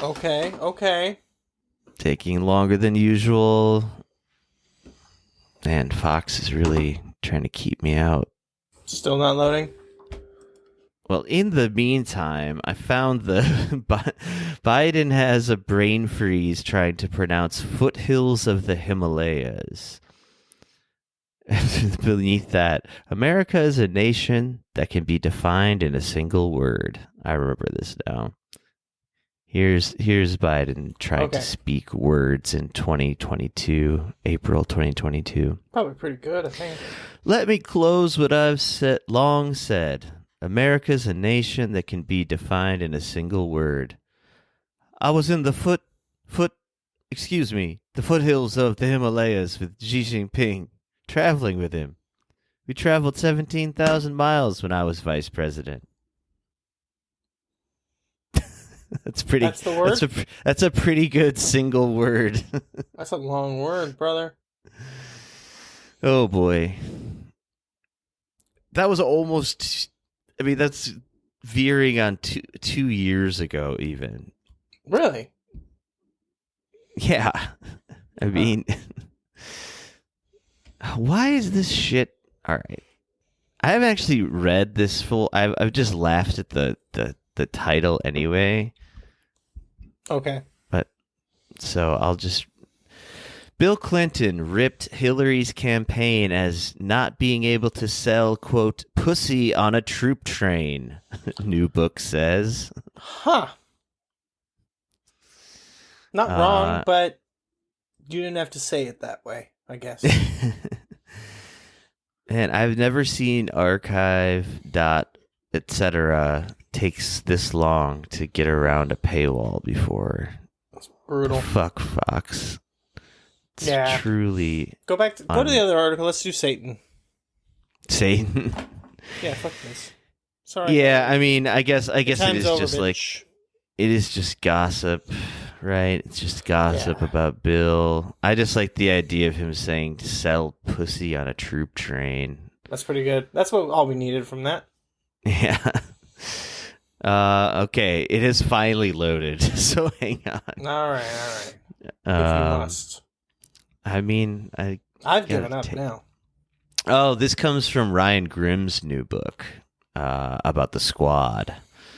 Okay. Taking longer than usual. And Fox is really trying to keep me out. Still not loading? Well, in the meantime, I found Biden has a brain freeze trying to pronounce foothills of the Himalayas. Beneath that, America is a nation that can be defined in a single word. I remember this now. Here's Biden trying to speak words in 2022, April 2022. Probably pretty good, I think. Let me close what I've long said. America's a nation that can be defined in a single word. I was in the foothills of the Himalayas with Xi Jinping, traveling with him. We traveled 17,000 miles when I was vice president. That's pretty. That's the word? That's a pretty good single word. That's a long word, brother. Oh boy. That was almost. I mean, that's veering on 2 years ago, even. Really? Yeah. I mean, why is this shit? All right. I haven't actually read this full. I've just laughed at the title anyway. Okay. But so I'll just. Bill Clinton ripped Hillary's campaign as not being able to sell, quote, pussy on a troop train, new book says. Huh. Not wrong, but you didn't have to say it that way, I guess. And I've never seen archive.etc. takes this long to get around a paywall before. That's brutal. Fuck Fox. It's yeah. Truly. Go to the other article. Let's do Satan. Satan. Yeah, fuck this. Sorry. Yeah, I mean, I guess it is over, just bitch. like it is just gossip, right? It's just gossip about Bill. I just like the idea of him saying to sell pussy on a troop train. That's pretty good. That's all we needed from that. Yeah. Okay, it is finally loaded, so hang on. All right. If you must. I mean, I've given up now. Oh, this comes from Ryan Grimm's new book about the Squad.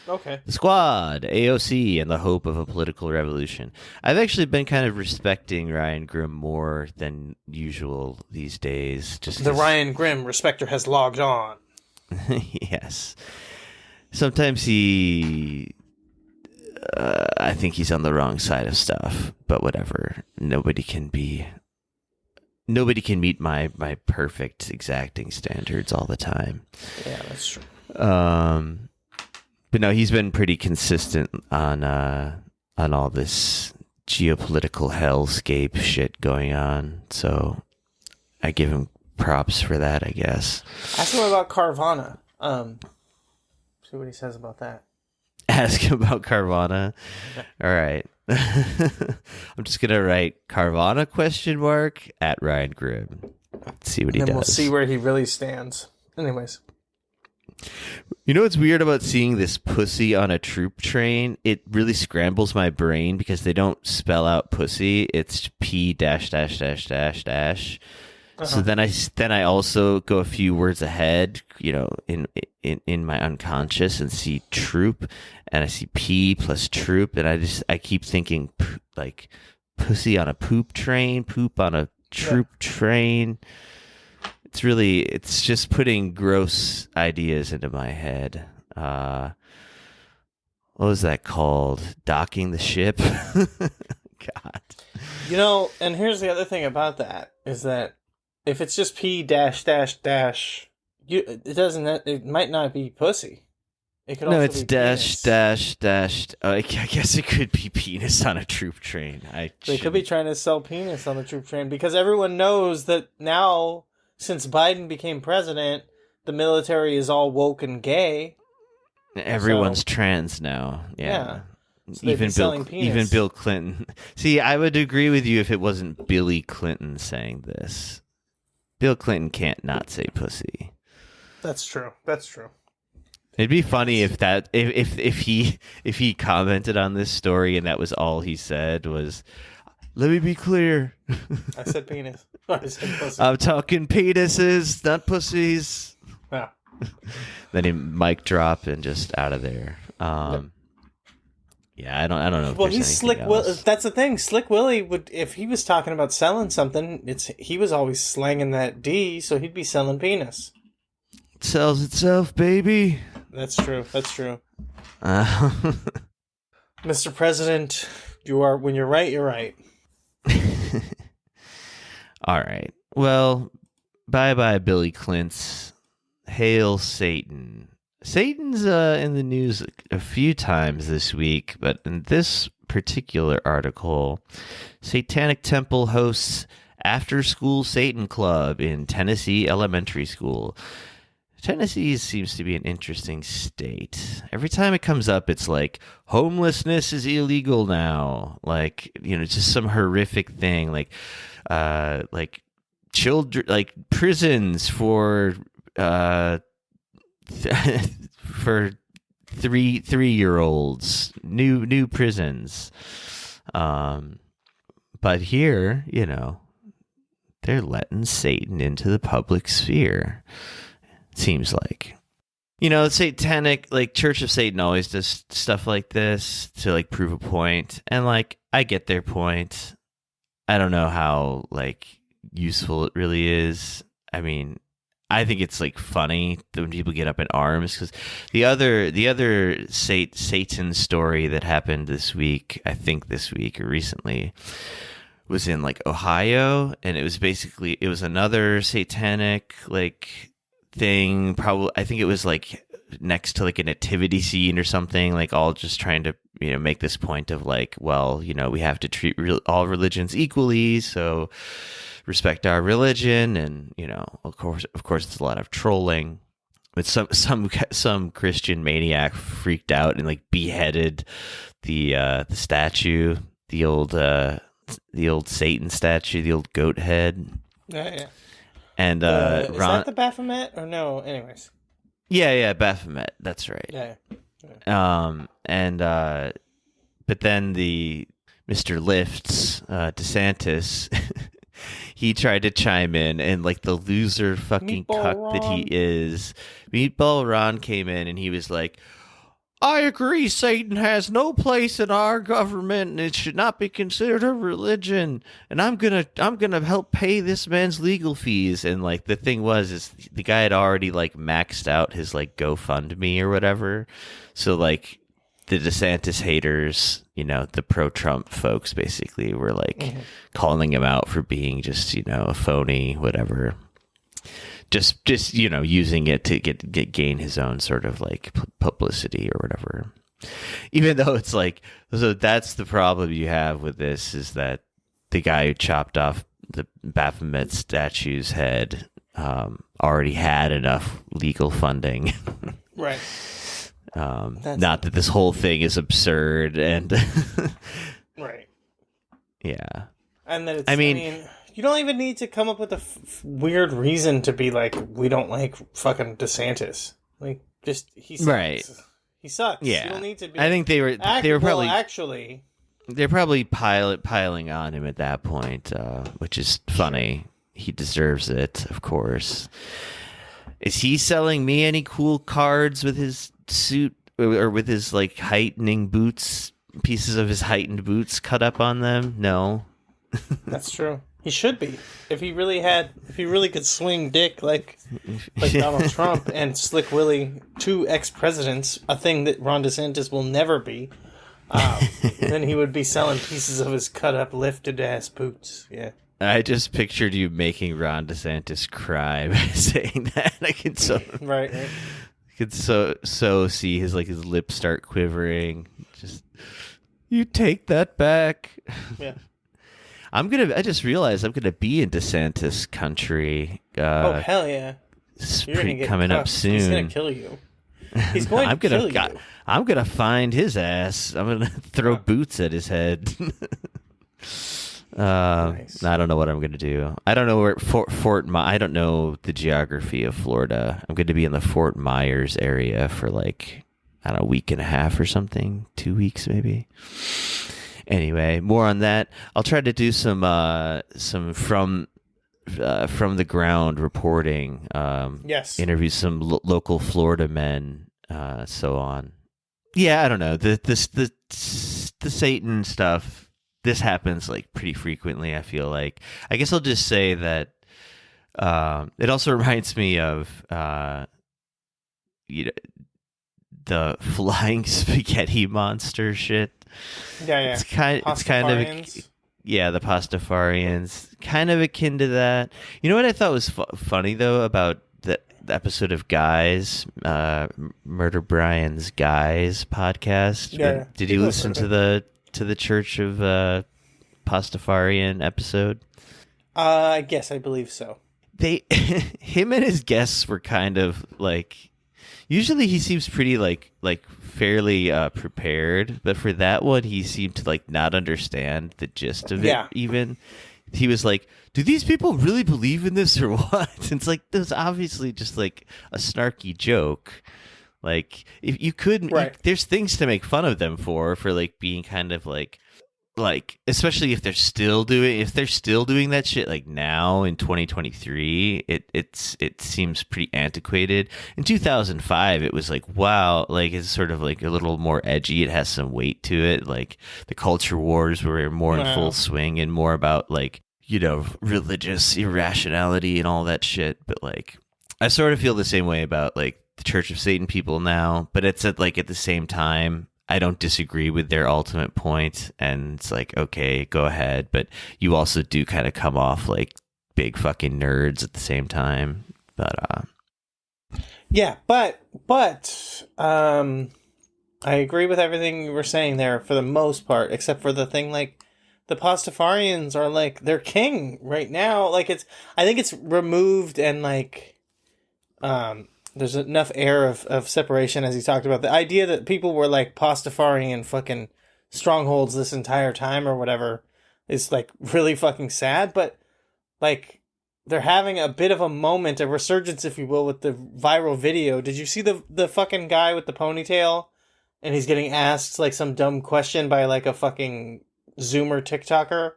Okay. The Squad, AOC, and the Hope of a Political Revolution. I've actually been kind of respecting Ryan Grimm more than usual these days. Just the Ryan Grimm respecter has logged on. Yes. Sometimes I think he's on the wrong side of stuff, but whatever. Nobody can meet my perfect exacting standards all the time. Yeah, that's true. But no, he's been pretty consistent on all this geopolitical hellscape shit going on. So I give him props for that, I guess. Ask him about Carvana. See what he says about that. Ask him about Carvana. All right. I'm just gonna write Carvana ? at Ryan Grimm. Let's see what he does. Then we'll see where he really stands. Anyways. You know what's weird about seeing this pussy on a troop train? It really scrambles my brain because they don't spell out pussy. It's P dash. So then I also go a few words ahead, in my unconscious and see troop, and I see P plus troop, and I keep thinking like pussy on a poop train, poop on a troop train. It's just putting gross ideas into my head. What was that called? Docking the ship? God. And here's the other thing about that is that if it's just P dash, it might not be pussy. It could also be dash. I guess it could be penis on a troop train. They could be trying to sell penis on the troop train because everyone knows that now, since Biden became president, the military is all woke and gay. Everyone's trans now. Yeah. So even Bill Clinton. See, I would agree with you if it wasn't Billy Clinton saying this. Bill Clinton can't not say pussy. That's true. It'd be funny if he commented on this story and that was all he said was, "Let me be clear. I said penis. I said pussy. I'm talking penises, not pussies." Yeah. Then he mic drop and just out of there. Yeah, I don't know. Well, he's Slick Willy. That's the thing. Slick Willy would, if he was talking about selling something, he was always slanging that D, so he'd be selling penis. It sells itself, baby. That's true. Mr. President, when you're right, you're right. All right. Well, bye-bye, Willy Clints. Hail Satan. Satan's in the news a few times this week, but in this particular article, Satanic Temple hosts after-school Satan Club in Tennessee Elementary School. Tennessee seems to be an interesting state. Every time it comes up, it's like, homelessness is illegal now. Like, just some horrific thing. Like children, like prisons for for three-year-olds, new prisons. But here, they're letting Satan into the public sphere. Seems like, satanic, like Church of Satan always does stuff like this to like prove a point, and like I get their point. I don't know how like useful it really is. I mean, I think it's like funny when people get up in arms, because the other Satan story that happened this week, I think this week or recently, was in like Ohio, and it was another satanic like thing. Probably, I think it was like next to like a nativity scene or something, like all just trying to make this point of like, well, we have to treat all religions equally, so respect our religion. And of course it's a lot of trolling, but some Christian maniac freaked out and like beheaded the statue, the old Satan statue, the old goat head. Yeah. And is that the Baphomet or no? Anyways. Yeah, Baphomet. That's right. Yeah. But then the Mr. Lifts, DeSantis, he tried to chime in, and like the loser fucking cuck that he is, Meatball Ron came in and he was like, I agree, Satan has no place in our government and it should not be considered a religion, and I'm gonna help pay this man's legal fees. And like the thing is the guy had already like maxed out his like GoFundMe or whatever, so like the DeSantis haters, the pro-Trump folks basically were like calling him out for being just a phony, whatever. Just using it to gain his own sort of like publicity or whatever. Even though it's like, so that's the problem you have with this, is that the guy who chopped off the Baphomet statue's head already had enough legal funding. Right. Not that this whole thing is absurd and right. Yeah. And then I mean, you don't even need to come up with a weird reason to be like, we don't like fucking DeSantis. Like, just he sucks. Right. He sucks. Yeah. You don't need to be. I think they were probably actually. They're probably piling on him at that point, which is funny. He deserves it, of course. Is he selling me any cool cards with his suit or with his like heightening boots, pieces of his heightened boots cut up on them? No. That's true. He should be. If he really could swing dick like Donald Trump and Slick Willy, two ex-presidents, a thing that Ron DeSantis will never be, then he would be selling pieces of his cut-up, lifted-ass boots. Yeah. I just pictured you making Ron DeSantis cry by saying that. I can right. I could so see his lips start quivering. Just, you take that back. Yeah. I just realized I'm gonna be in DeSantis country. Oh hell yeah! You're gonna get coming up soon. He's gonna kill you. He's going to kill you. I'm gonna find his ass. I'm gonna throw boots at his head. Nice. I don't know what I'm gonna do. I don't know where I don't know the geography of Florida. I'm gonna be in the Fort Myers area for like, I don't know, a week and a half or something, 2 weeks maybe. Anyway, more on that. I'll try to do some from the ground reporting. Yes. Interview some local Florida men, so on. Yeah, I don't know. The Satan stuff. This happens like pretty frequently. I feel like. I guess I'll just say that. It also reminds me of the flying spaghetti monster shit. Yeah. It's kind of Pastafarians. the Pastafarians, kind of akin to that. You know what I thought was funny though about the episode of Guys, Murder Brian's Guys podcast? Yeah. Did you listen to the Church of Pastafarian episode? Yes, I believe so. Him and his guests were kind of like. Usually he seems pretty like fairly prepared, but for that one he seemed to like not understand the gist of it. Even he was like, "Do these people really believe in this or what?" It's like there's obviously just like a snarky joke. Like if you could, there's things to make fun of them for like being kind of like especially if they're still doing that shit like now in 2023, it seems pretty antiquated. In 2005 it was like, wow, like it's sort of like a little more edgy, it has some weight to it, like the culture wars were more in full swing and more about like, you know, religious irrationality and all that shit. But like I sort of feel the same way about like the Church of Satan people now, but it's at the same time I don't disagree with their ultimate point, and it's like, okay, go ahead, but you also do kind of come off like big fucking nerds at the same time. But I agree with everything you were saying there for the most part, except for the thing like the Pastafarians are like they're king right now. Like I think it's removed and like there's enough air of separation, as he talked about. The idea that people were, like, Pastafarian fucking strongholds this entire time or whatever is, like, really fucking sad. But, like, they're having a bit of a moment, a resurgence, if you will, with the viral video. Did you see the fucking guy with the ponytail? And he's getting asked, like, some dumb question by, like, a fucking Zoomer TikToker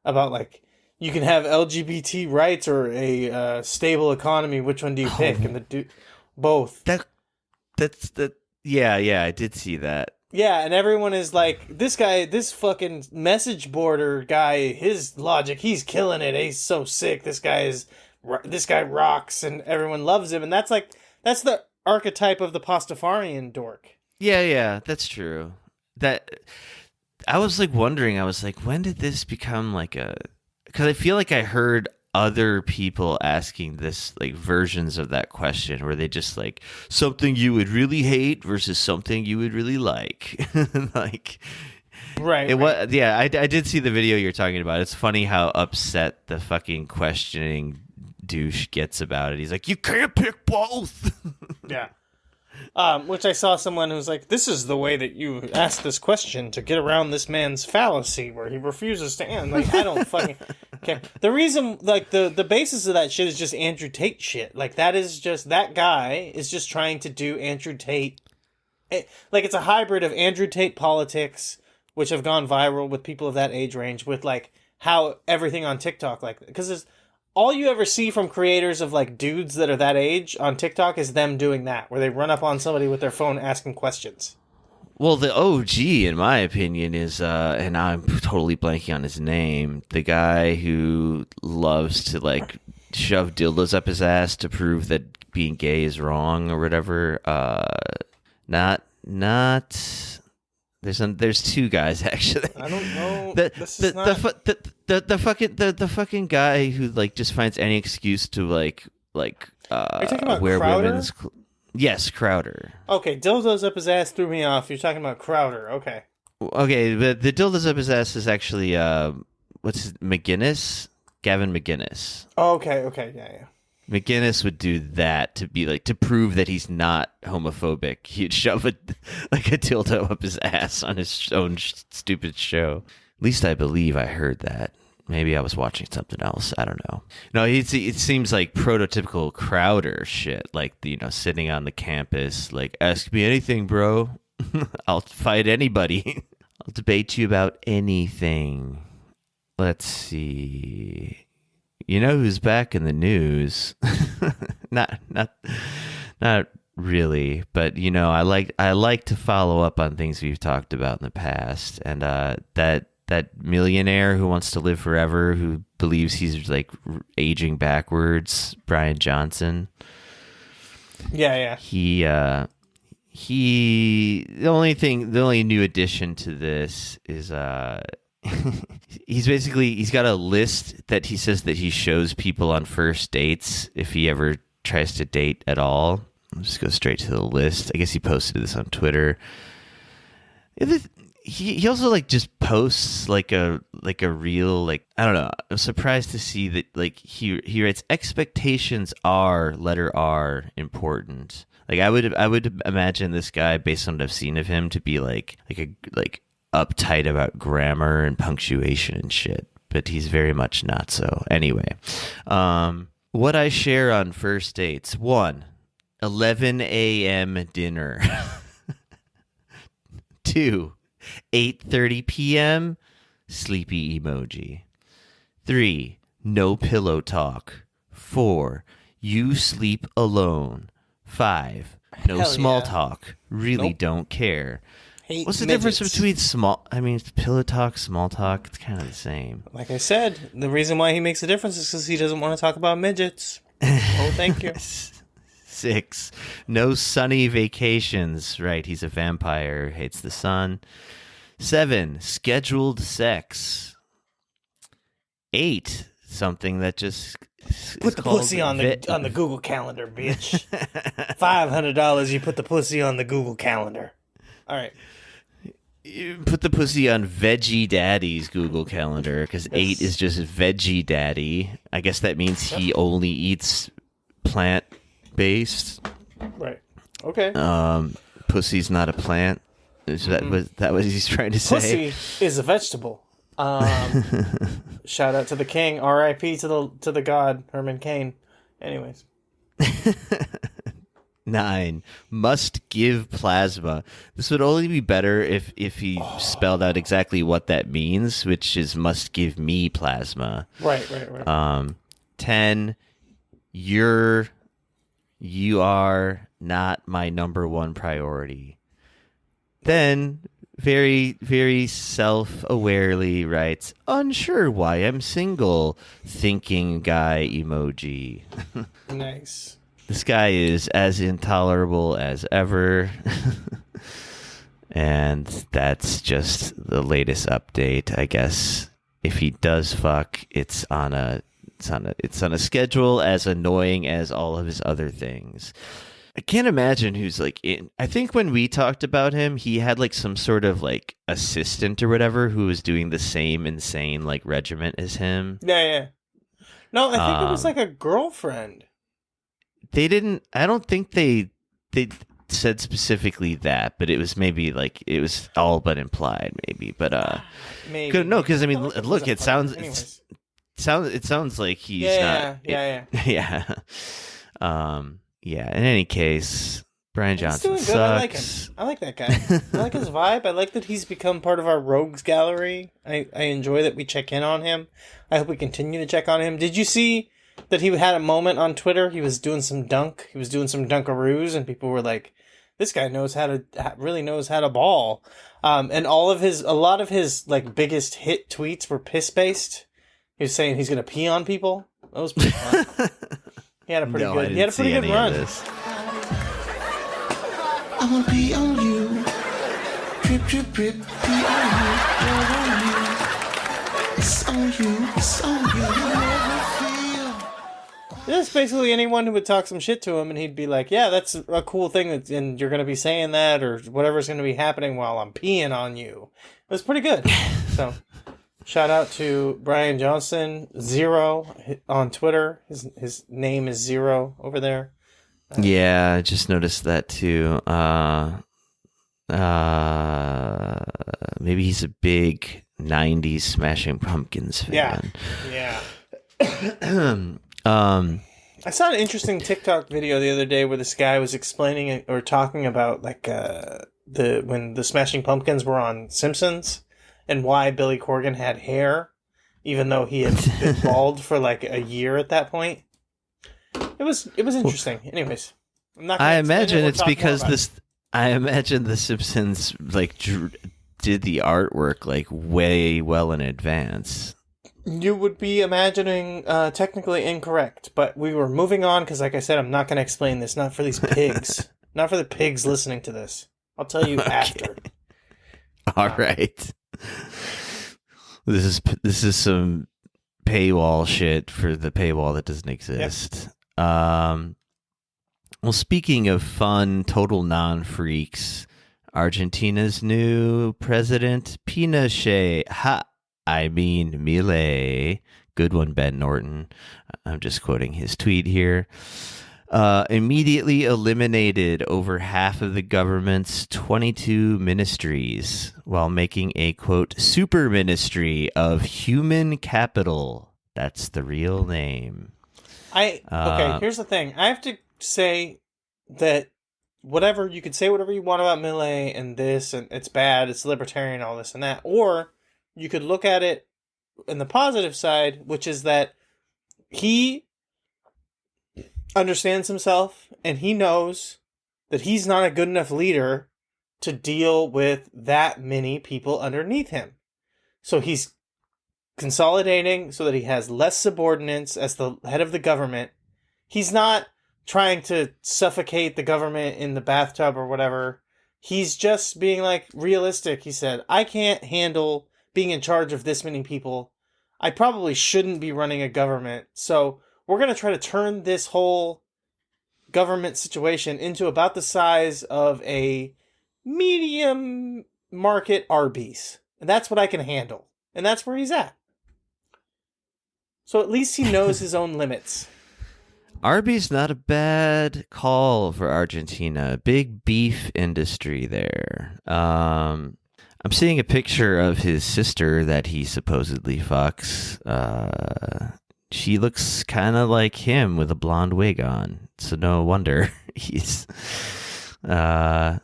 about, like, you can have LGBT rights or a stable economy. Which one do you pick? And the dude... Both. Yeah, I did see that. Yeah, and everyone is like, this fucking message boarder guy, his logic, he's killing it. He's so sick. This guy rocks, and everyone loves him. And that's the archetype of the Pastafarian dork. Yeah, that's true. That I was like wondering. I was like, when did this become like a? Because I feel like I heard other people asking this like versions of that question where they just like something you would really hate versus something you would really like. Like right. I did see the video you're talking about. It's funny how upset the fucking questioning douche gets about it. He's like, you can't pick both. Yeah. Which I saw someone who's like, this is the way that you ask this question to get around this man's fallacy where he refuses to end. Like, I don't fucking care. The reason, like, the basis of that shit is just Andrew Tate shit. Like, that guy is just trying to do Andrew Tate. Like, it's a hybrid of Andrew Tate politics, which have gone viral with people of that age range, with, like, how everything on TikTok, like, because there's all you ever see from creators of, like, dudes that are that age on TikTok is them doing that, where they run up on somebody with their phone asking questions. Well, the OG, in my opinion, is, and I'm totally blanking on his name, the guy who loves to, like, shove dildos up his ass to prove that being gay is wrong or whatever. Not... There's two guys actually. I don't know. The fucking guy who like just finds any excuse to are you talking about wear Crowder? women's yes, Crowder. Okay, dildos up his ass threw me off. You're talking about Crowder. Okay, but the dildos up his ass is actually McGinnis, Gavin McGinnis. Oh, okay, yeah. McGinnis would do that to prove that he's not homophobic. He'd shove a dildo up his ass on his own stupid show. At least I believe I heard that. Maybe I was watching something else. I don't know. No, it seems like prototypical Crowder shit. Like, sitting on the campus, like, ask me anything, bro. I'll fight anybody. I'll debate you about anything. Let's see. You know who's back in the news? not really, but I like to follow up on things we've talked about in the past, and that millionaire who wants to live forever, who believes he's like aging backwards, Bryan Johnson. Yeah. the only new addition to this is he's got a list that he says that he shows people on first dates if he ever tries to date at all. I'll just go straight to the list. I guess he posted this on Twitter. He also like just posts like a real, like, I don't know. I'm surprised to see that like he writes expectations are letter R important. Like I would imagine this guy, based on what I've seen of him, to be like uptight about grammar and punctuation and shit. But he's very much not so. Anyway, what I share on first dates: 1, 11 a.m. dinner. 2, 8:30 p.m. sleepy emoji. 3, no pillow talk. 4, you sleep alone. 5, no Hell small yeah. talk. Really Nope. don't care. Hate What's the midgets. difference between pillow talk, small talk? It's kind of the same. Like I said, the reason why he makes a difference is because he doesn't want to talk about midgets. Oh, thank you. 6, no sunny vacations. Right, he's a vampire, hates the sun. 7, scheduled sex. 8, something that just Put the pussy on the Google Calendar, bitch. $500, you put the pussy on the Google Calendar. All right. You put the pussy on Veggie Daddy's Google Calendar, because 8 is just Veggie Daddy. I guess that means he only eats plant-based. Right. Okay. Pussy's not a plant. Is that what he's trying to say? Pussy is a vegetable. Shout out to the king. R.I.P. to the god Herman Cain. Anyways. 9, must give plasma. This would only be better if he spelled out exactly what that means, which is must give me plasma. Right. 10, you are not my number one priority. Then, very, very self-awarely writes, unsure why I'm single, thinking guy emoji. Nice. This guy is as intolerable as ever. And that's just the latest update. I guess if he does fuck, it's on a schedule as annoying as all of his other things. I can't imagine who's like in. I think when we talked about him, he had like some sort of like assistant or whatever who was doing the same insane like regiment as him. Yeah. No, I think it was like a girlfriend. They didn't. I don't think they said specifically that, but it was maybe like it was all but implied, maybe. But Maybe. no, because I mean, It look, wasn't it sounds it sounds like he's not. Yeah. Yeah. In any case, Bryan Johnson He's doing good. sucks. I like him. I like that guy. I like his vibe. I like that he's become part of our rogues gallery. I enjoy that we check in on him. I hope we continue to check on him. Did you see that he had a moment on Twitter? He was doing some dunk. He was doing some dunkaroos, and people were like, "This guy really knows how to ball." And a lot of his like biggest hit tweets were piss based. He was saying he's gonna pee on people. That was pretty fun. He had a pretty good run. I wanna pee on you. Drip, drip, drip. Pee on you. Blood on you. It's on you. It's on you. You never feel. That's basically anyone who would talk some shit to him, and he'd be like, "Yeah, that's a cool thing, and you're gonna be saying that, or whatever's gonna be happening while I'm peeing on you." It was pretty good. So, shout out to Bryan Johnson 0 on Twitter. His name is 0 over there. Yeah, I just noticed that too. Maybe he's a big 90s Smashing Pumpkins fan. Yeah. I saw an interesting TikTok video the other day where this guy was explaining or talking about like when the Smashing Pumpkins were on Simpsons and why Billy Corgan had hair, even though he had been bald for like a year at that point. It was interesting. Anyways, I'm not. I imagine it's because I imagine the Simpsons like did the artwork like way well in advance. You would be imagining technically incorrect, but we were moving on because, like I said, I'm not going to explain this. Not for these pigs. Not for the pigs listening to this. I'll tell you after. All right. This is some paywall shit for the paywall that doesn't exist. Yep. Well, speaking of fun, total non-freaks, Argentina's new president, Pinochet. Milei. Good one, Ben Norton. I'm just quoting his tweet here. Immediately eliminated over half of the government's 22 ministries while making a, quote, super ministry of human capital. That's the real name. Okay, here's the thing. I have to say that you could say whatever you want about Milei and this, and it's bad, it's libertarian, all this and that. Or you could look at it in the positive side, which is that he understands himself and he knows that he's not a good enough leader to deal with that many people underneath him. So he's consolidating so that he has less subordinates as the head of the government. He's not trying to suffocate the government in the bathtub or whatever. He's just being like realistic. He said, I can't handle being in charge of this many people. I probably shouldn't be running a government. So we're going to try to turn this whole government situation into about the size of a medium market Arby's. And that's what I can handle. And that's where he's at. So at least he knows his own limits. Arby's not a bad call for Argentina. Big beef industry there. I'm seeing a picture of his sister that he supposedly fucks. She looks kind of like him with a blonde wig on. So no wonder he's... I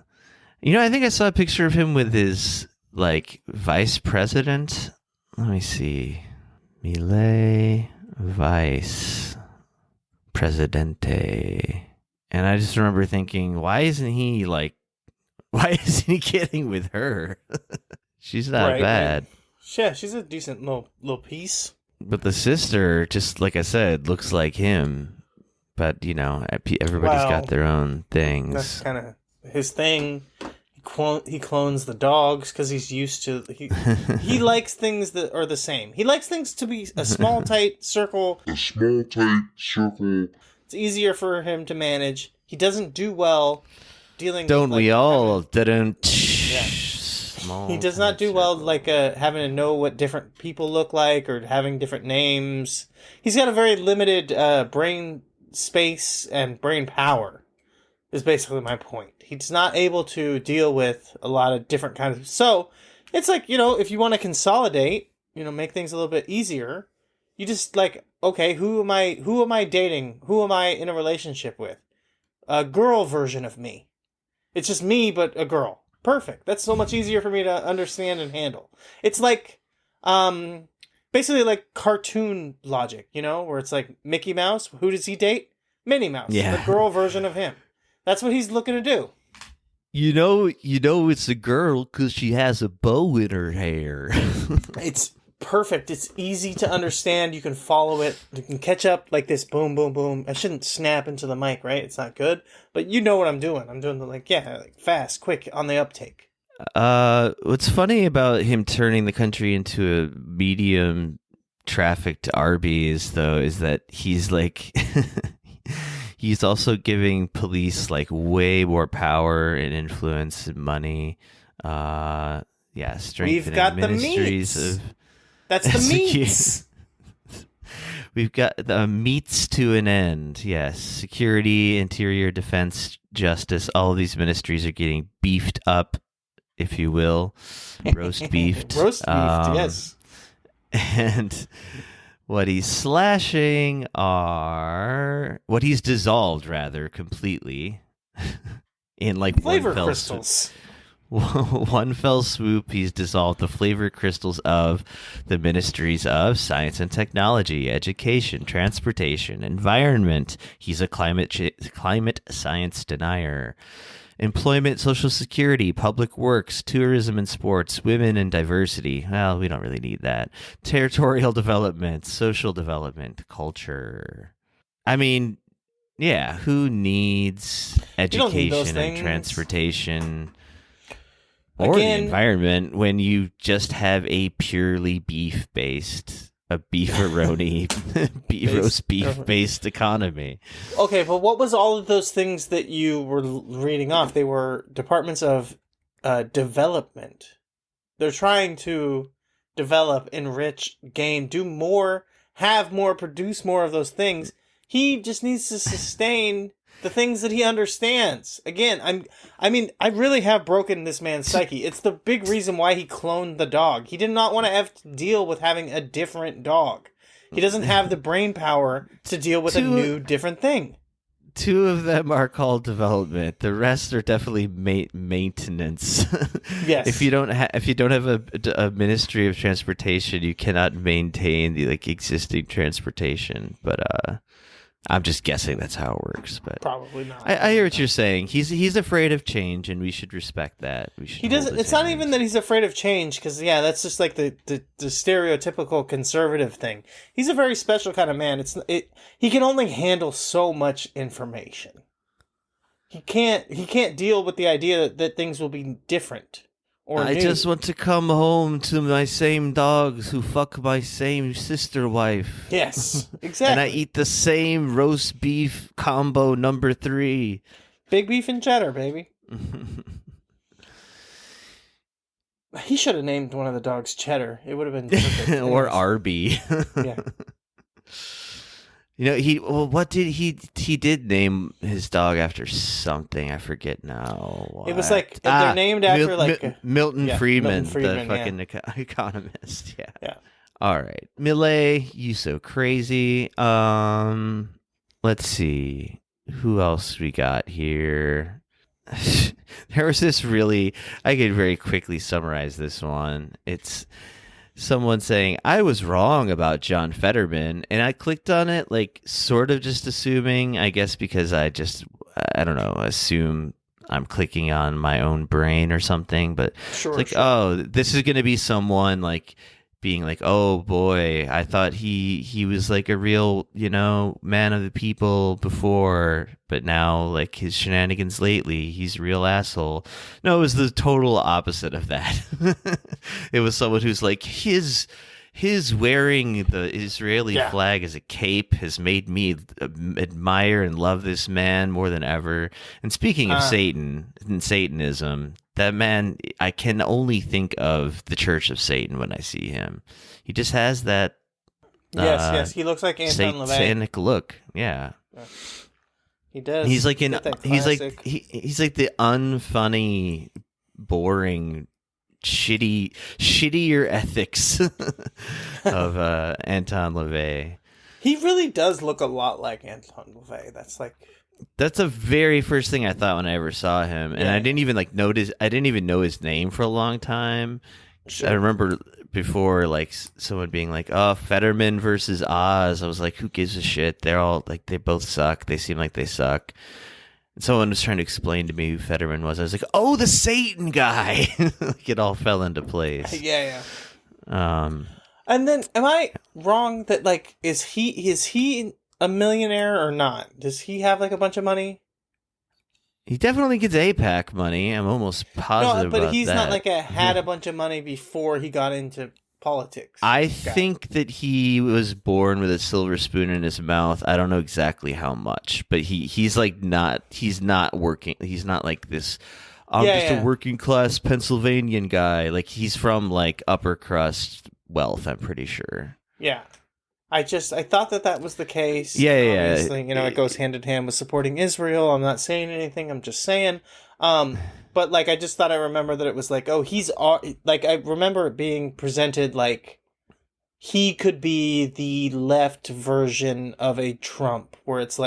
think I saw a picture of him with his, vice president. Let me see. Milei Vice Presidente. And I just remember thinking, why isn't he getting with her? She's not bad. Yeah, she's a decent little piece. But the sister, just like I said, looks like him. But, everybody's got their own things. That's kind of his thing. He clones the dogs because he's used to... He likes things that are the same. He likes things to be a small, tight circle. It's easier for him to manage. He doesn't do well dealing Don't with... we all? Didn't... He does not do well, having to know what different people look like or having different names. He's got a very limited brain space and brain power, is basically my point. He's not able to deal with a lot of different kinds of... So, it's like, if you want to consolidate, make things a little bit easier, you just, okay, who am I dating? Who am I in a relationship with? A girl version of me. It's just me, but a girl. Perfect. That's so much easier for me to understand and handle. It's basically like cartoon logic, where it's like Mickey Mouse. Who does he date? Minnie Mouse. Yeah. The girl version of him. That's what he's looking to do. It's a girl because she has a bow in her hair. It's perfect. It's easy to understand. You can follow it. You can catch up like this. Boom, boom, boom. I shouldn't snap into the mic, right? It's not good. But you know what I'm doing. I'm doing fast, quick, on the uptake. What's funny about him turning the country into a medium trafficked Arby's, though, is that he's he's also giving police way more power and influence and money. Strengthening We've got ministries the meats. of... That's the meats. We've got the meats to an end. Yes. Security, interior, defense, justice. All of these ministries are getting beefed up, if you will. Roast beefed. Roast beefed, yes. And what he's slashing are... What he's dissolved, rather, completely. In flavor one fell crystals. One fell swoop, he's dissolved the flavor crystals of the ministries of science and technology, education, transportation, environment. He's a climate science denier. Employment, social security, public works, tourism and sports, women and diversity. Well, we don't really need that. Territorial development, social development, culture. I mean, Yeah, who needs don't need those education and things. transportation or the Again- environment when you just have a purely beef-based, a beefaroni, roast beef-based economy? Okay, but what was all of those things that you were reading off? They were departments of development. They're trying to develop, enrich, gain, do more, have more, produce more of those things. He just needs to sustain the things that he understands. Again, I really have broken this man's psyche. It's the big reason why he cloned the dog. He did not want to have to deal with having a different dog. He doesn't have the brain power to deal with a new, different thing. 2 of them are called development. The rest are definitely maintenance. Yes. If you don't have a Ministry of Transportation, you cannot maintain the existing transportation. But I'm just guessing that's how it works. But Probably not. I hear what you're saying. He's afraid of change, and we should respect that. We should. He doesn't. It's not even that he's afraid of change, because that's just like the stereotypical conservative thing. He's a very special kind of man. He can only handle so much information. He can't deal with the idea that things will be different or I new. just want to come home to my same dogs who fuck my same sister wife. Yes, exactly. And I eat the same roast beef combo number 3. Big beef and cheddar, baby. He should have named one of the dogs Cheddar. It would have been perfect. Or Arby. Yeah. What did he did name his dog after something. I forget now. What? It was like they're named after Milton Friedman, Milton Friedman, the fucking economist. Yeah. Yeah. All right. Milei, you so crazy. Let's see. Who else we got here? There was this I could very quickly summarize this one. It's someone saying, I was wrong about John Fetterman, and I clicked on it, sort of just assuming, I guess because I don't know, assume I'm clicking on my own brain or something, but Sure, it's oh, this is going to be someone being oh boy, I thought he was a real, man of the people before, but now his shenanigans lately, he's a real asshole. No, it was the total opposite of that. It was someone who's his wearing the Israeli flag as a cape has made me admire and love this man more than ever. And speaking of Satan and Satanism, that man, I can only think of the Church of Satan when I see him. He just has that yes, he looks like Anton LaVey. satanic look. Yeah. He does. He's he's the unfunny, boring, shittier ethics of Anton LaVey. He really does look a lot like Anton LaVey. That's the very first thing I thought when I ever saw him, and I didn't even notice. I didn't even know his name for a long time. Sure. I remember before someone being "Oh, Fetterman versus Oz." I was like, "Who gives a shit?" They're all they both suck. They seem like they suck. And someone was trying to explain to me who Fetterman was. I was like, "Oh, the Satan guy!" It all fell into place. Yeah. And then, am I wrong that is he a millionaire or not? Does he have a bunch of money? He definitely gets APAC money. I'm almost positive but about he's that. not had a bunch of money before he got into politics. I think that he was born with a silver spoon in his mouth. I don't know exactly how much, but he's not working. He's not this. I'm just a working class Pennsylvanian guy. He's from upper crust wealth. I'm pretty sure. Yeah. I thought that was the case. Yeah. Obviously, it goes hand in hand with supporting Israel. I'm not saying anything. I'm just saying. But I just thought I remember that it was he's I remember it being presented he could be the left version of a Trump, where it's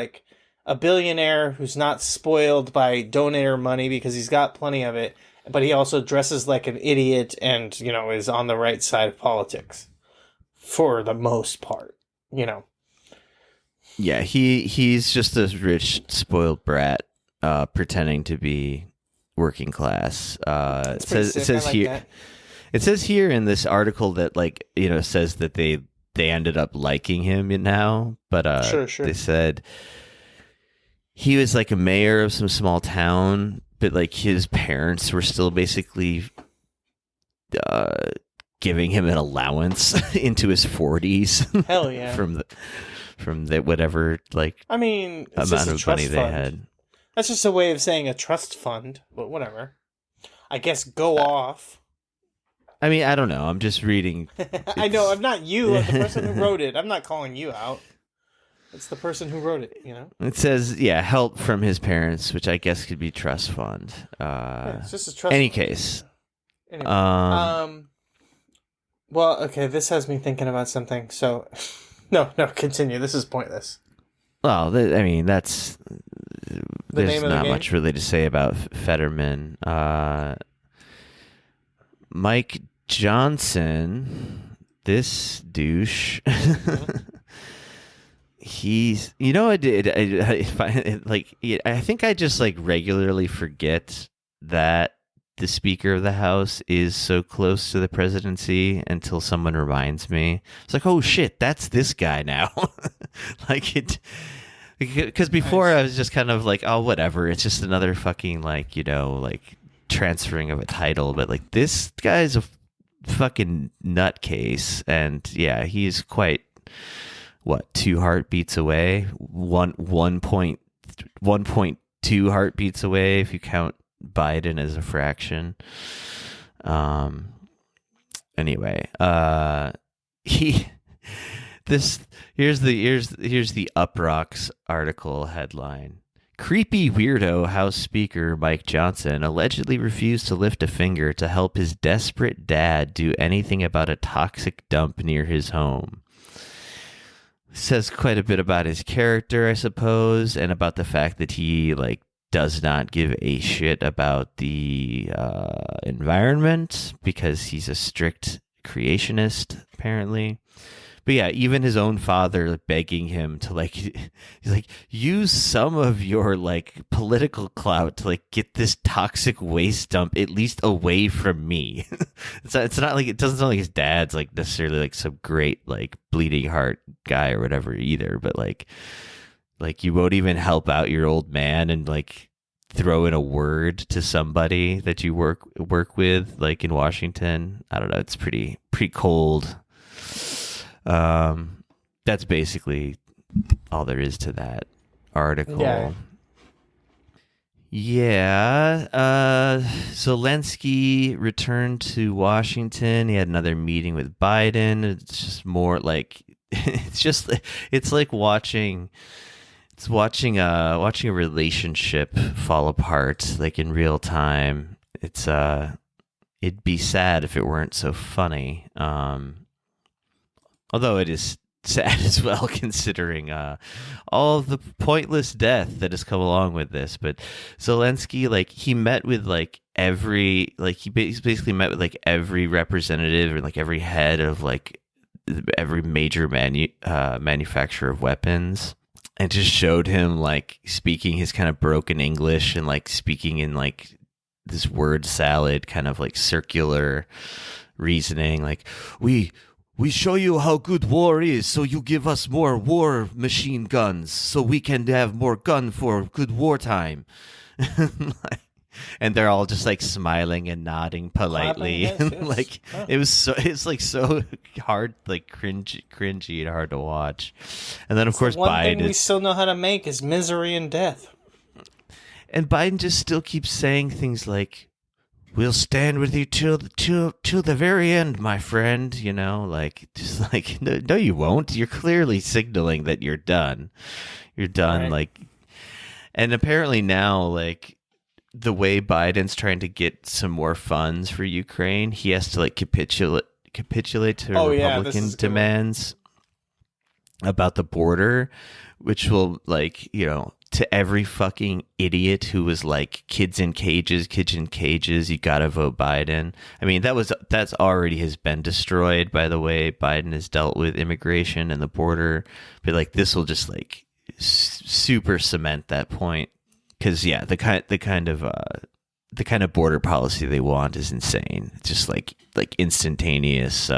a billionaire who's not spoiled by donor money because he's got plenty of it, but he also dresses like an idiot and is on the right side of politics. For the most part, Yeah, he's just a rich, spoiled brat, pretending to be working class. It says here in this article that says that they ended up liking him now, but Sure. they said he was like a mayor of some small town, but like his parents were still basically giving him an allowance into his 40s. Hell yeah. from the whatever like I mean, it's amount just of money fund. they had. That's just a way of saying a trust fund, but whatever. I guess go off. I mean, I don't know. I'm just reading. I know, I'm not you. I'm the person who wrote it. I'm not calling you out. It's the person who wrote it, you know? It says, yeah, help from his parents, which I guess could be trust fund. Yeah, it's just a trust any fund. case. Anyway, well, okay, this has me thinking about something, so... No, continue. This is pointless. Well, I mean, that's... There's name of the not game? much really to say about Fetterman. Mike Johnson, this douche... He's, you know, I think I just like regularly forget that the Speaker of the House is so close to the presidency until someone reminds me. It's like, oh shit, that's this guy now. Like it, because before I was just kind of like, oh, whatever. It's just another fucking like, you know, like transferring of a title. But like this guy's a fucking nutcase, and yeah, he's quite. What, 2 heartbeats away? 1.2 heartbeats away if you count Biden as a fraction. Anyway, here's the Uproxx article headline. Creepy weirdo House Speaker Mike Johnson allegedly refused to lift a finger to help his desperate dad do anything about a toxic dump near his home. Says quite a bit about his character, I suppose, and about the fact that he like does not give a shit about the environment because he's a strict creationist, apparently. But yeah, even his own father begging him to like, he's like, use some of your like political clout to like get this toxic waste dump at least away from me. It's not like, it doesn't sound like his dad's like necessarily like some great like bleeding heart guy or whatever either. But like you won't even help out your old man and like throw in a word to somebody that you work with like in Washington. I don't know. It's pretty cold. That's basically all there is to that article. Yeah. Zelensky returned to Washington. He had another meeting with Biden. It's just more like it's like watching a relationship fall apart like in real time. It's it'd be sad if it weren't so funny. Although it is sad as well, considering all of the pointless death that has come along with this. But Zelensky, like, he met with like every, like, he basically met with like every representative and like every head of like every major manufacturer of weapons, and just showed him like speaking his kind of broken English and like speaking in like this word salad kind of like circular reasoning, like we show you how good war is, so you give us more war machine guns, so we can have more gun for good wartime. And they're all just like smiling and nodding politely. Yes, yes. Like it's like so hard, like cringy and hard to watch. And then of course one Biden. thing we still know how to make is misery and death. And Biden just still keeps saying things like, "We'll stand with you till the very end, my friend." You know, like just like no, you won't. You're clearly signaling that you're done. You're done. Right. Like, and apparently now, like the way Biden's trying to get some more funds for Ukraine, he has to like capitulate to Republican demands about the border, which will like, you know, to every fucking idiot who was like kids in cages, you gotta vote Biden. I mean, that's already has been destroyed by the way Biden has dealt with immigration and the border. But like this will just like super cement that point, because yeah, the kind of border policy they want is insane. It's just like instantaneous.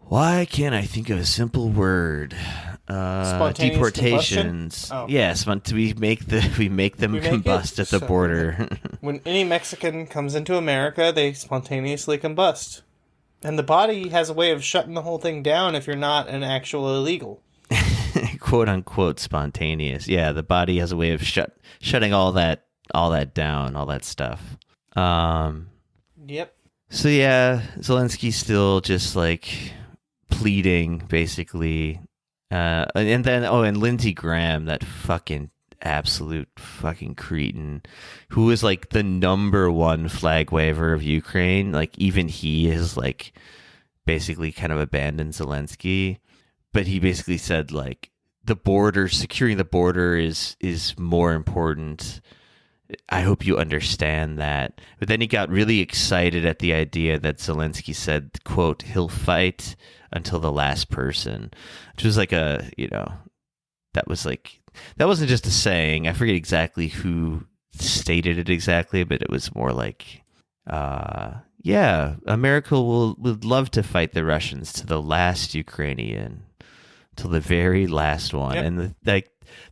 Why can't I think of a simple word? Spontaneous deportations. combustion? Oh. Yes, we make them combust at the border. When any Mexican comes into America, they spontaneously combust. And the body has a way of shutting the whole thing down if you're not an actual illegal. Quote unquote spontaneous. Yeah, the body has a way of shutting all that down, all that stuff. Yep. So yeah, Zelensky's still just like pleading, basically. And then and Lindsey Graham, that fucking absolute fucking cretin, who was like the #1 flag waver of Ukraine. Like even he is like basically kind of abandoned Zelensky, but he basically said like securing the border is more important. I hope you understand that. But then he got really excited at the idea that Zelensky said, quote, he'll fight until the last person, which was like that wasn't just a saying. I forget exactly who stated it exactly, but it was more like, yeah, America would love to fight the Russians to the last Ukrainian, till the very last one. Yep. And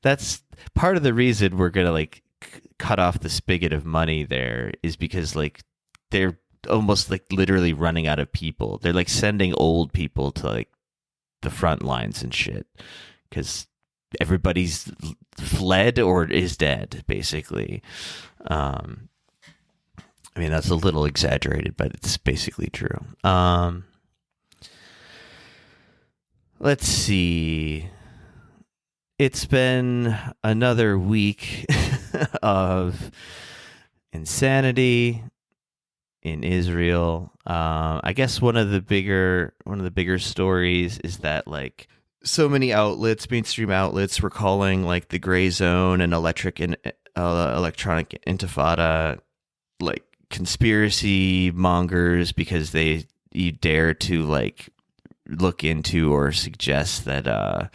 that's part of the reason we're going to like cut off the spigot of money there, is because like they're almost like literally running out of people. They're like sending old people to like the front lines and shit because everybody's fled or is dead, basically. I mean, that's a little exaggerated, but it's basically true. Let's see. It's been another week of insanity in Israel. I guess one of the bigger stories is that like so many mainstream outlets were calling like the gray zone and electronic intifada like conspiracy mongers because you dare to like look into or suggest that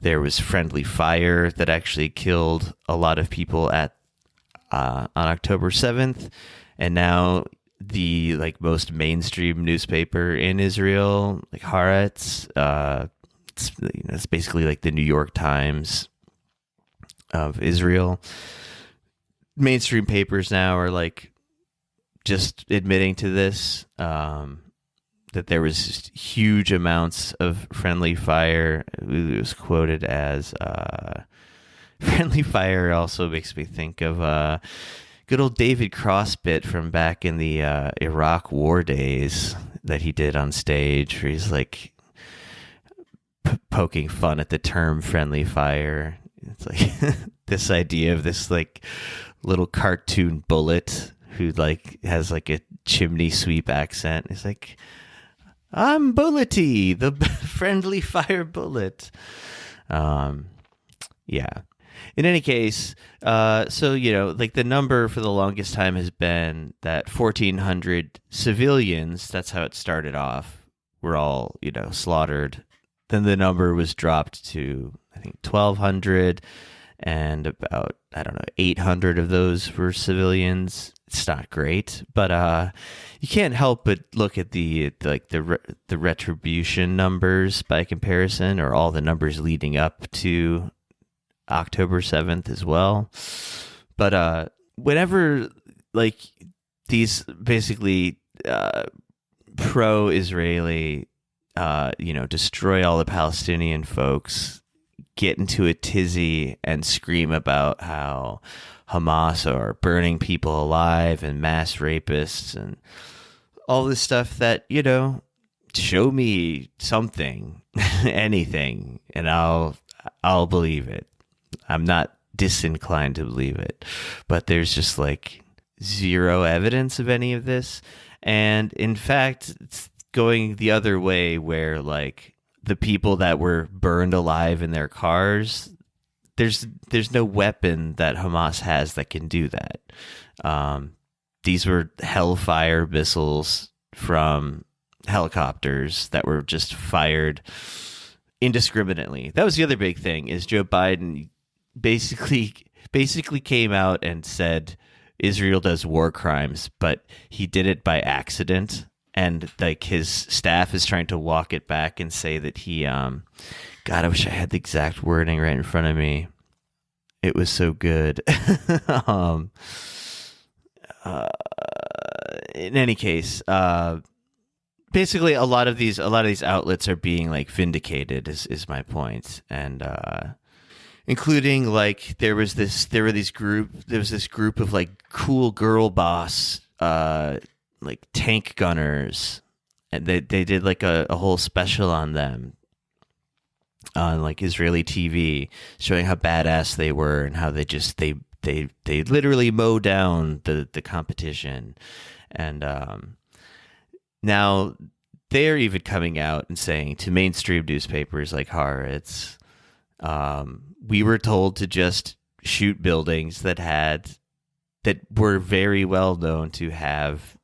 there was friendly fire that actually killed a lot of people on October 7th. And now the like most mainstream newspaper in Israel, like Haaretz, it's basically like the New York Times of Israel. Mainstream papers now are like just admitting to this, that there was just huge amounts of friendly fire. It was quoted as friendly fire. Also makes me think of good old David Cross bit from back in the Iraq war days that he did on stage, where he's like poking fun at the term friendly fire. It's like this idea of this like little cartoon bullet who like has like a chimney sweep accent. It's like, I'm Bullety, the friendly fire bullet. Yeah. In any case, so, you know, like the number for the longest time has been that 1,400 civilians, that's how it started off, were all, you know, slaughtered. Then the number was dropped to, I think, 1,200, and about, 800 of those were civilians. It's not great, but you can't help but look at the retribution numbers by comparison, or all the numbers leading up to October 7th as well. But whenever like these basically pro-Israeli destroy all the Palestinian folks, get into a tizzy and scream about how Hamas are burning people alive and mass rapists and all this stuff, that, you know, show me something, anything, and I'll believe it. I'm not disinclined to believe it, but there's just like zero evidence of any of this. And in fact, it's going the other way, where like the people that were burned alive in their cars, there's no weapon that Hamas has that can do that. These were Hellfire missiles from helicopters that were just fired indiscriminately. That was the other big thing, is Joe Biden basically came out and said Israel does war crimes, but he did it by accident. And like his staff is trying to walk it back and say that he God, I wish I had the exact wording right in front of me. It was so good. In any case, basically a lot of these outlets are being like vindicated is my point. And including like there was this group of like cool girl boss like tank gunners, and they did like a whole special on them on like Israeli TV, showing how badass they were and how they literally mow down the competition. And now they're even coming out and saying to mainstream newspapers like Haaretz, we were told to just shoot buildings that were very well known to have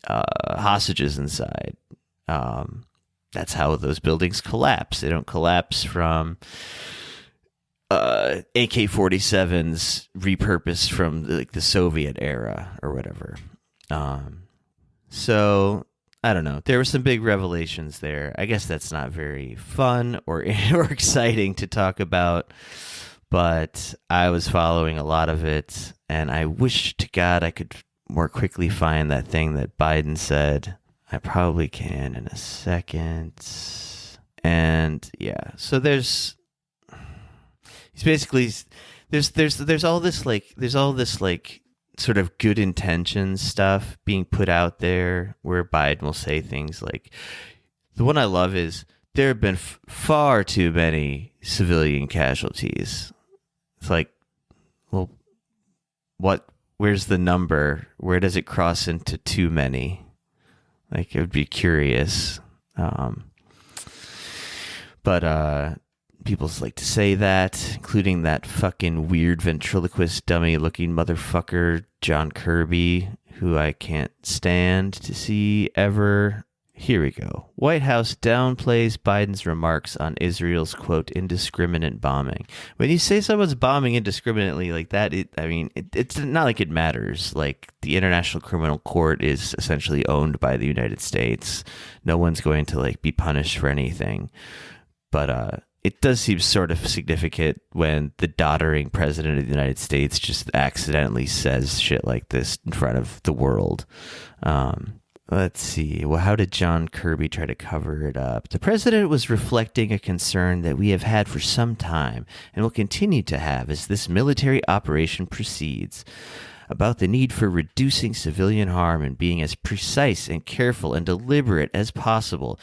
hostages inside. That's how those buildings collapse. They don't collapse from AK-47s repurposed from the Soviet era or whatever. So I don't know. There were some big revelations there. I guess that's not very fun or exciting to talk about, but I was following a lot of it, and I wish to God I could more quickly find that thing that Biden said. I probably can in a second. And yeah, so there's all this sort of good intentions stuff being put out there where Biden will say things like, the one I love is, there have been far too many civilian casualties. It's like, well, where's the number? Where does it cross into too many? Like, it would be curious. But people like to say that, including that fucking weird ventriloquist dummy looking motherfucker, John Kirby, who I can't stand to see ever. Here we go. White House downplays Biden's remarks on Israel's, quote, indiscriminate bombing. When you say someone's bombing indiscriminately like that, it's not like it matters. Like, the International Criminal Court is essentially owned by the United States. No one's going to, like, be punished for anything. But it does seem sort of significant when the doddering president of the United States just accidentally says shit like this in front of the world. Let's see. Well, how did John Kirby try to cover it up? The president was reflecting a concern that we have had for some time and will continue to have as this military operation proceeds, about the need for reducing civilian harm and being as precise and careful and deliberate as possible.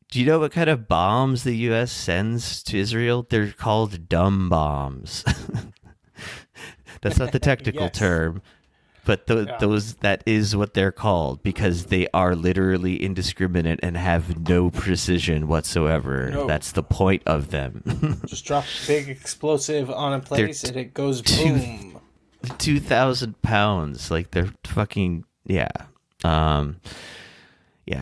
Do you know what kind of bombs the U.S. sends to Israel? They're called dumb bombs. That's not the technical Yes. term. But that is what they're called, because they are literally indiscriminate and have no precision whatsoever. No. That's the point of them. Just drop a big explosive on a place and it goes boom. 2,000 pounds. Like, they're fucking, yeah.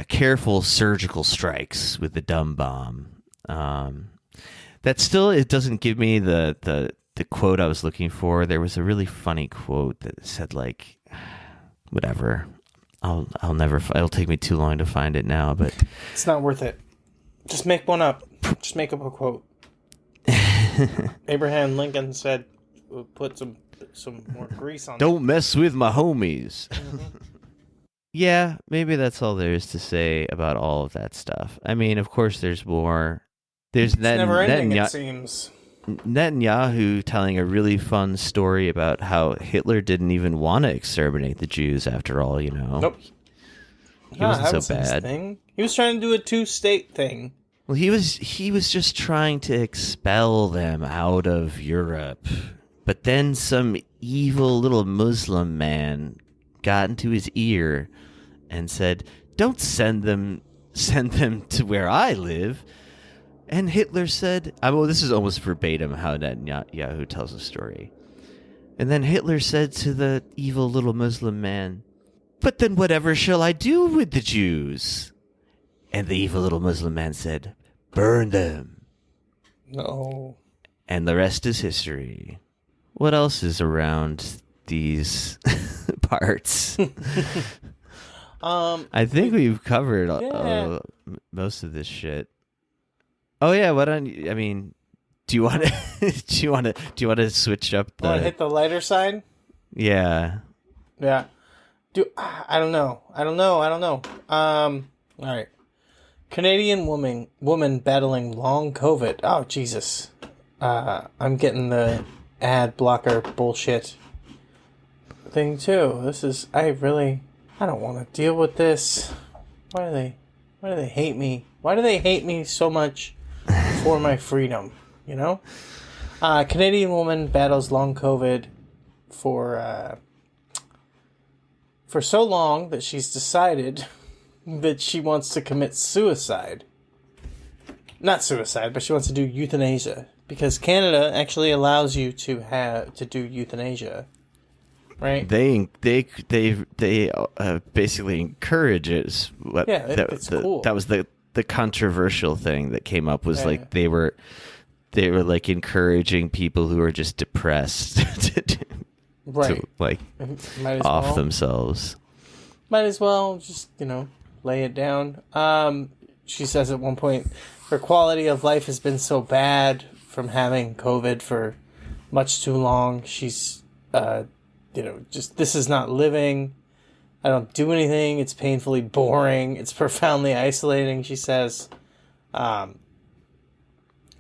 Careful surgical strikes with the dumb bomb. That still, it doesn't give me the quote I was looking for. There was a really funny quote that said, like, whatever. It'll take me too long to find it now, but It's not worth it. Just make one up. Just make up a quote. Abraham Lincoln said, we'll put some more grease on don't mess with my homies. Yeah, maybe that's all there is to say about all of that stuff. I mean, of course, there's more. It's never ending, it seems. Netanyahu telling a really fun story about how Hitler didn't even want to exterminate the Jews after all, you know. Nope. He wasn't that so was his bad. thing. He was trying to do a two-state thing. Well, he was just trying to expel them out of Europe. But then some evil little Muslim man got into his ear and said, "Don't send them to where I live." And Hitler said, this is almost verbatim how Netanyahu tells the story. And then Hitler said to the evil little Muslim man, "But then whatever shall I do with the Jews?" And the evil little Muslim man said, "Burn them." No. And the rest is history. What else is around these parts? I think we've covered most of this shit. Oh yeah, why don't you, I mean, do you want to do you want to switch up the Want to hit the lighter side? Yeah. Yeah. I don't know. All right. Canadian woman battling long COVID. Oh, Jesus. I'm getting the ad blocker bullshit thing too. I don't want to deal with this. Why do they hate me? Why do they hate me so much for my freedom? You know? Canadian woman battles long COVID for so long that she's decided that she wants to commit suicide. Not suicide, but she wants to do euthanasia. Because Canada actually allows you to do euthanasia. Right? They basically encourage it. It's cool. That was the controversial thing that came up was like they were like encouraging people who are just depressed to like off themselves. Might as well just, lay it down. She says at one point her quality of life has been so bad from having COVID for much too long. She's just, this is not living. I don't do anything. It's painfully boring. It's profoundly isolating, she says.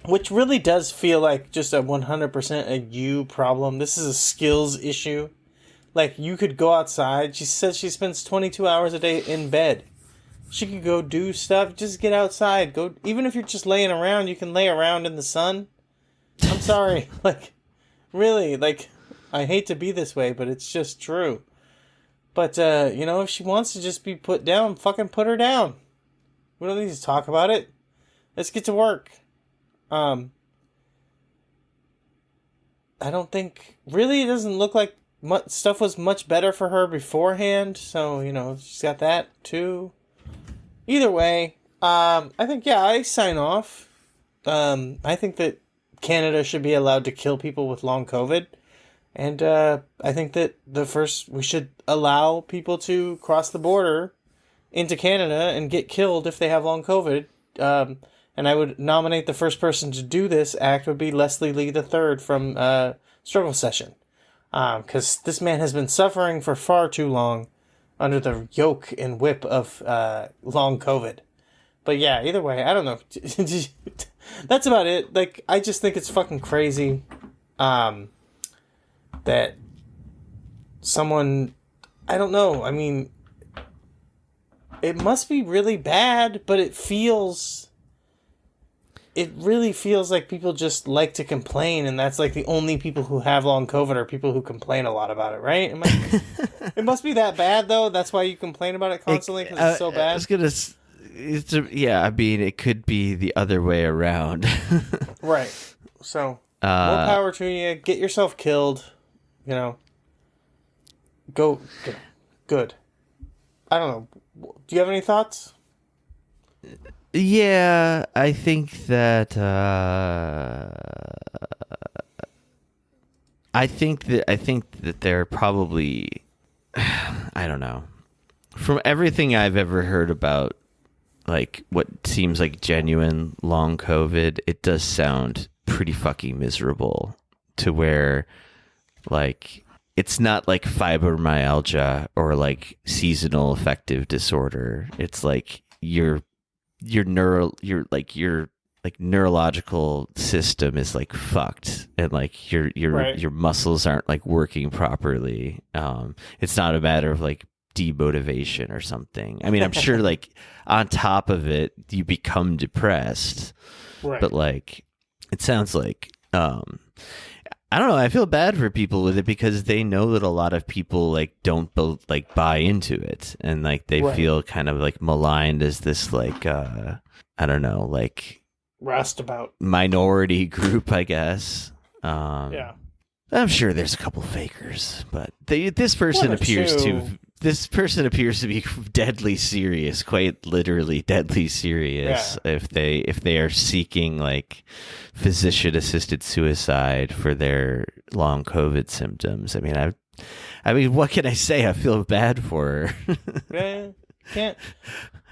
Which really does feel like just a 100% a you problem. This is a skills issue. Like, you could go outside. She says she spends 22 hours a day in bed. She could go do stuff. Just get outside. Go. Even if you're just laying around, you can lay around in the sun. I'm sorry. Really, I hate to be this way, but it's just true. But, if she wants to just be put down, fucking put her down. We don't need to talk about it. Let's get to work. I don't think... Really, it doesn't look like stuff was much better for her beforehand. So, she's got that, too. Either way, I think, I sign off. I think that Canada should be allowed to kill people with long COVID. And I think that we should allow people to cross the border into Canada and get killed if they have long COVID. And I would nominate the first person to do this act would be Leslie Lee III from Struggle Session. Because this man has been suffering for far too long under the yoke and whip of long COVID. But yeah, either way, I don't know. That's about it. I just think it's fucking crazy that someone... I don't know. I mean, it must be really bad, but it really feels like people just like to complain, and that's the only people who have long COVID are people who complain a lot about it, right? It must be that bad, though. That's why you complain about it constantly, because it's so bad. I was gonna, I mean, it could be the other way around. Right. So, more power to you. Get yourself killed. Go. Good. I don't know. Do you have any thoughts? Yeah, I think that I think that they're probably I don't know. From everything I've ever heard about what seems like genuine long COVID, it does sound pretty fucking miserable to where it's not like fibromyalgia or seasonal affective disorder. It's your neurological system is fucked, and your muscles aren't working properly. It's not a matter of demotivation or something. I mean, I'm sure on top of it you become depressed, right? But it sounds I don't know. I feel bad for people with it because they know that a lot of people don't buy into it, and they feel kind of maligned as this I don't know roustabout minority group, I guess. Yeah, I'm sure there's a couple fakers, but this person appears to be deadly serious, quite literally deadly serious. Yeah. If they are seeking physician assisted suicide for their long COVID symptoms. I mean, what can I say? I feel bad for her. Yeah.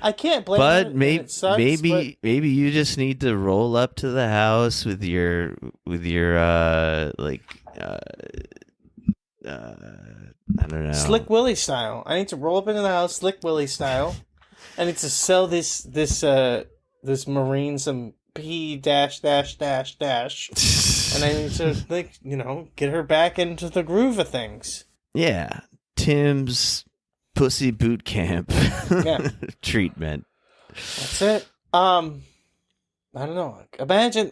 I can't blame her. But And it sucks, maybe you just need to roll up to the house with your I don't know, Slick Willy style. I need to roll up into the house, Slick Willy style. I need to sell this Marine some P dash dash dash dash, and I need to get her back into the groove of things. Yeah, Tim's pussy boot camp treatment. That's it. I don't know. Imagine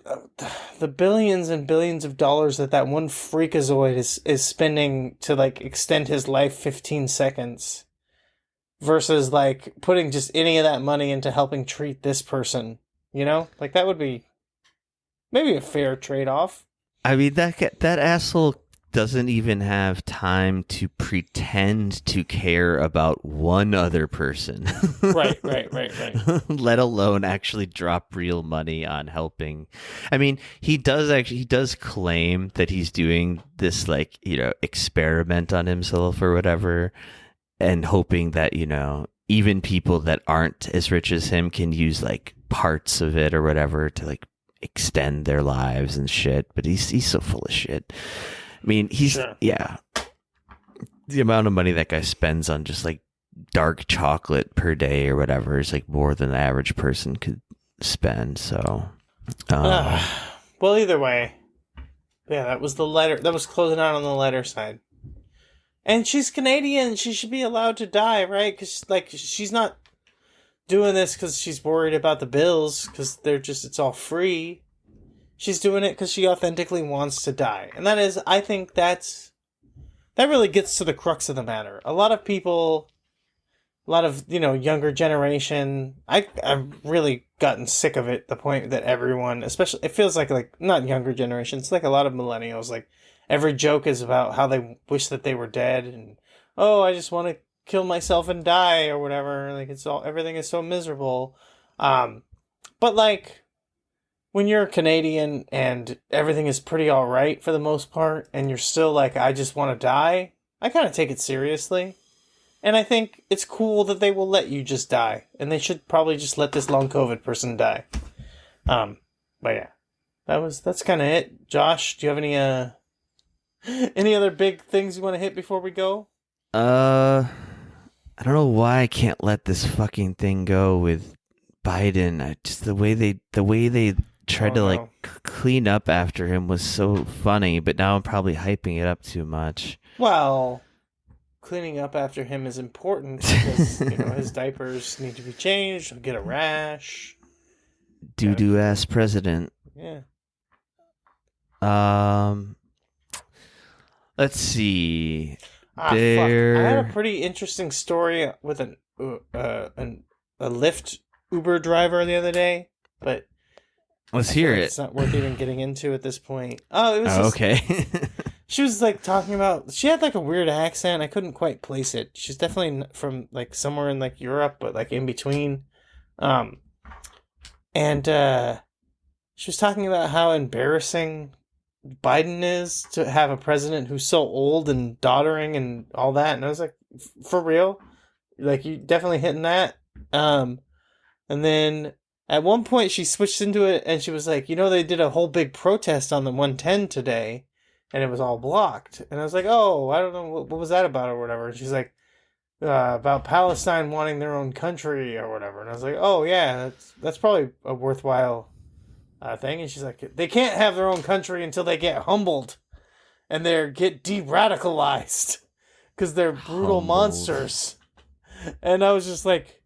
the billions and billions of dollars that one freakazoid is spending to extend his life 15 seconds versus putting just any of that money into helping treat this person. That would be maybe a fair trade-off. I mean, that asshole doesn't even have time to pretend to care about one other person. Right. Let alone actually drop real money on helping. I mean, he does claim that he's doing this experiment on himself or whatever, and hoping that, even people that aren't as rich as him can use parts of it or whatever to extend their lives and shit. But he's so full of shit. I mean, the amount of money that guy spends on just dark chocolate per day or whatever is more than the average person could spend. So, well, either way, yeah, that was the letter. That was closing out on the letter side. And she's Canadian. She should be allowed to die, right? Because she's not doing this because she's worried about the bills because it's all free. She's doing it because she authentically wants to die. And I think that really gets to the crux of the matter. A lot of people, younger generation, I've really gotten sick of it, the point that everyone, especially, it feels like not younger generation, it's a lot of millennials, every joke is about how they wish that they were dead and, I just want to kill myself and die or whatever. Everything is so miserable. But when you're Canadian and everything is pretty alright for the most part, and you're still I just want to die, I kind of take it seriously. And I think it's cool that they will let you just die. And they should probably just let this long COVID person die. But yeah. That's kind of it. Josh, do you have any other big things you want to hit before we go? I don't know why I can't let this fucking thing go with Biden. Just the way they tried to clean up after him was so funny, but now I'm probably hyping it up too much. Well, cleaning up after him is important because his diapers need to be changed. He'll get a rash. Doo-doo ass president. Yeah. Let's see. Fuck. I had a pretty interesting story with a Lyft Uber driver the other day, but let's hear it. It's not worth even getting into at this point. It was okay. She was talking about, she had a weird accent. I couldn't quite place it. She's definitely from somewhere in Europe, but in between. And she was talking about how embarrassing Biden is to have a president who's so old and doddering and all that. And I was like, for real? You definitely hitting that? And then at one point she switched into it and she was like, they did a whole big protest on the 110 today and it was all blocked. And I was like, oh, I don't know, what was that about or whatever. And she's like, about Palestine wanting their own country or whatever. And I was like, oh yeah, that's probably a worthwhile thing. And she's like, they can't have their own country until they get humbled and get de-radicalized because they're brutal monsters. And I was just like,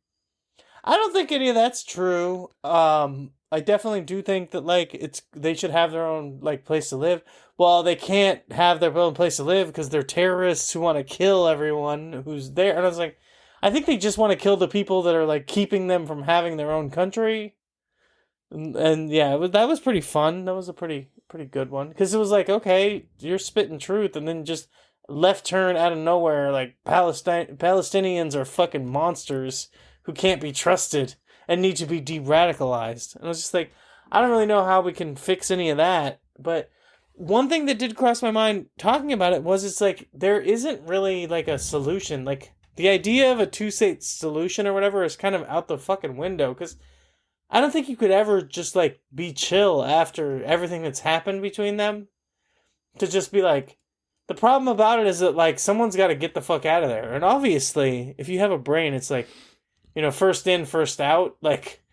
I don't think any of that's true. I definitely do think that they should have their own place to live. Well, they can't have their own place to live because they're terrorists who want to kill everyone who's there. And I was like, I think they just want to kill the people that are keeping them from having their own country. And yeah, that was pretty fun. That was a pretty good one because it was okay, you're spitting truth, and then just left turn out of nowhere, Palestinians are fucking monsters who can't be trusted and need to be de-radicalized. And I was just like, I don't really know how we can fix any of that. But one thing that did cross my mind talking about it was there isn't really a solution. the idea of a two-state solution or whatever is kind of out the fucking window, because I don't think you could ever just, like, be chill after everything that's happened between them. To just be like, the problem about it is that, like, someone's got to get the fuck out of there. And obviously, if you have a brain, it's like, you know, first in, first out. Like,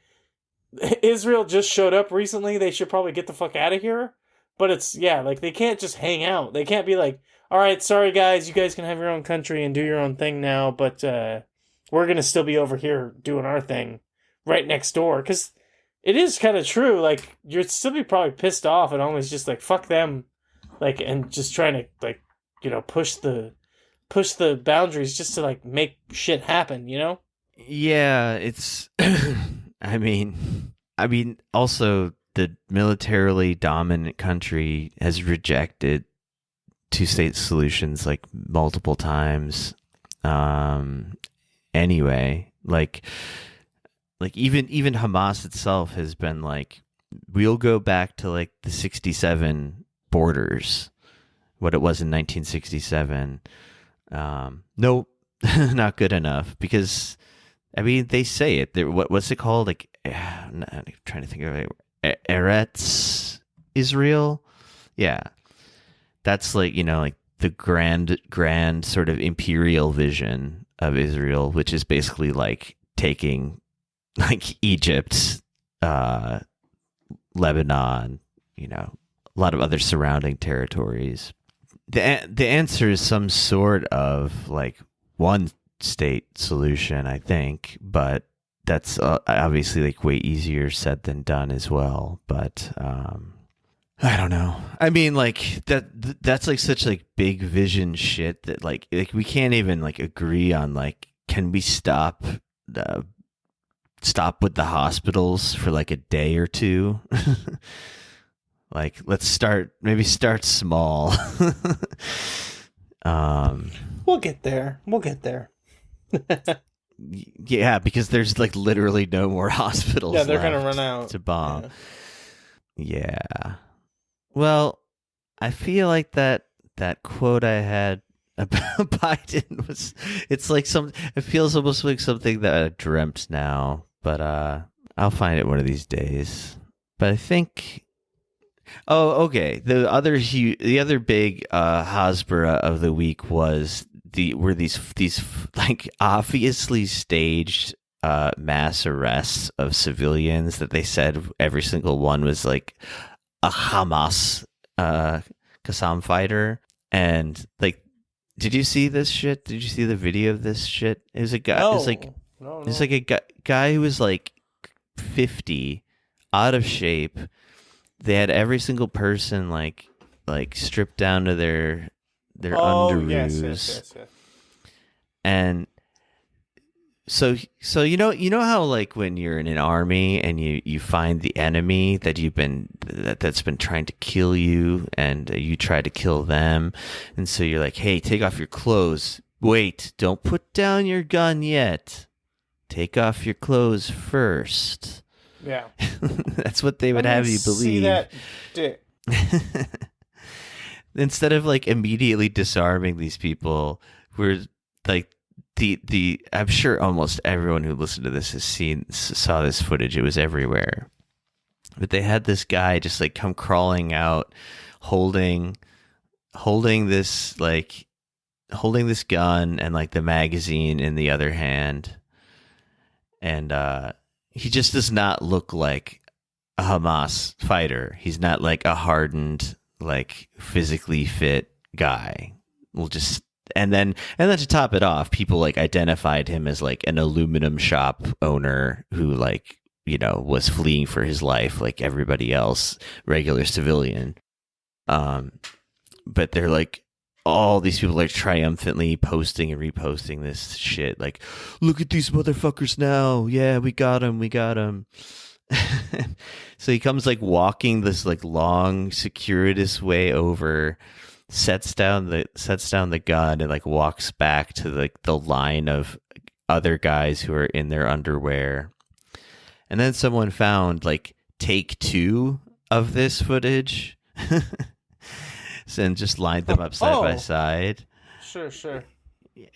Israel just showed up recently. They should probably get the fuck out of here. But it's, yeah, like, they can't just hang out. They can't be like, all right, sorry, guys, you guys can have your own country and do your own thing now, but we're going to still be over here doing our thing right next door. Because it is kind of true. Like, you'd still be probably pissed off and always just like, fuck them. Like, and just trying to, like, you know, push the boundaries just to, like, make shit happen, you know? Yeah, it's I mean also the militarily dominant country has rejected two-state solutions like multiple times. Anyway, like even Hamas itself has been like, we'll go back to like the 67 borders, what it was in 1967. Nope, not good enough, because I mean, they say it. What's it called? Like, I'm trying to think of it. Eretz Israel? Yeah. That's like, you know, like the grand sort of imperial vision of Israel, which is basically like taking like Egypt, Lebanon, you know, a lot of other surrounding territories. The answer is some sort of like one state solution, I think, but that's obviously like way easier said than done as well. But I don't know. I mean, like that's like such like big vision shit that like we can't even like agree on like, can we stop with the hospitals for like a day or two? Like, let's start small. We'll get there. Yeah, because there's like literally no more hospitals. Yeah, they're gonna run out to bomb. Yeah. Well, I feel like that quote I had about Biden it feels almost like something that I dreamt now, but I'll find it one of these days. But I think, oh, okay. The other big Hasbara of the week was these like obviously staged mass arrests of civilians that they said every single one was like a Hamas Qassam fighter. And like, did you see this shit? Did you see the video of this shit? It was a guy. No. It's like a guy who was like 50, out of shape. They had every single person like stripped down to their underoos. Yes. And so you know how like when you're in an army and you find the enemy that's been trying to kill you, and you try to kill them, and so you're like, hey, take off your clothes. Wait, don't put down your gun yet. Take off your clothes first. Yeah. That's what they would have you believe. See that dick. Instead of like immediately disarming these people, we're like I'm sure almost everyone who listened to this saw this footage. It was everywhere. But they had this guy just like come crawling out, holding this gun and like the magazine in the other hand. And he just does not look like a Hamas fighter. He's not like a hardened, like physically fit guy. And then to top it off, people like identified him as like an aluminum shop owner who like, you know, was fleeing for his life like everybody else, regular civilian. But they're like, all these people like triumphantly posting and reposting this shit. Like, look at these motherfuckers now. Yeah, we got him. So he comes like walking this like long circuitous way over, sets down the gun, and like walks back to the line of other guys who are in their underwear. And then someone found like take 2 of this footage. And just lined them up side by side. Sure.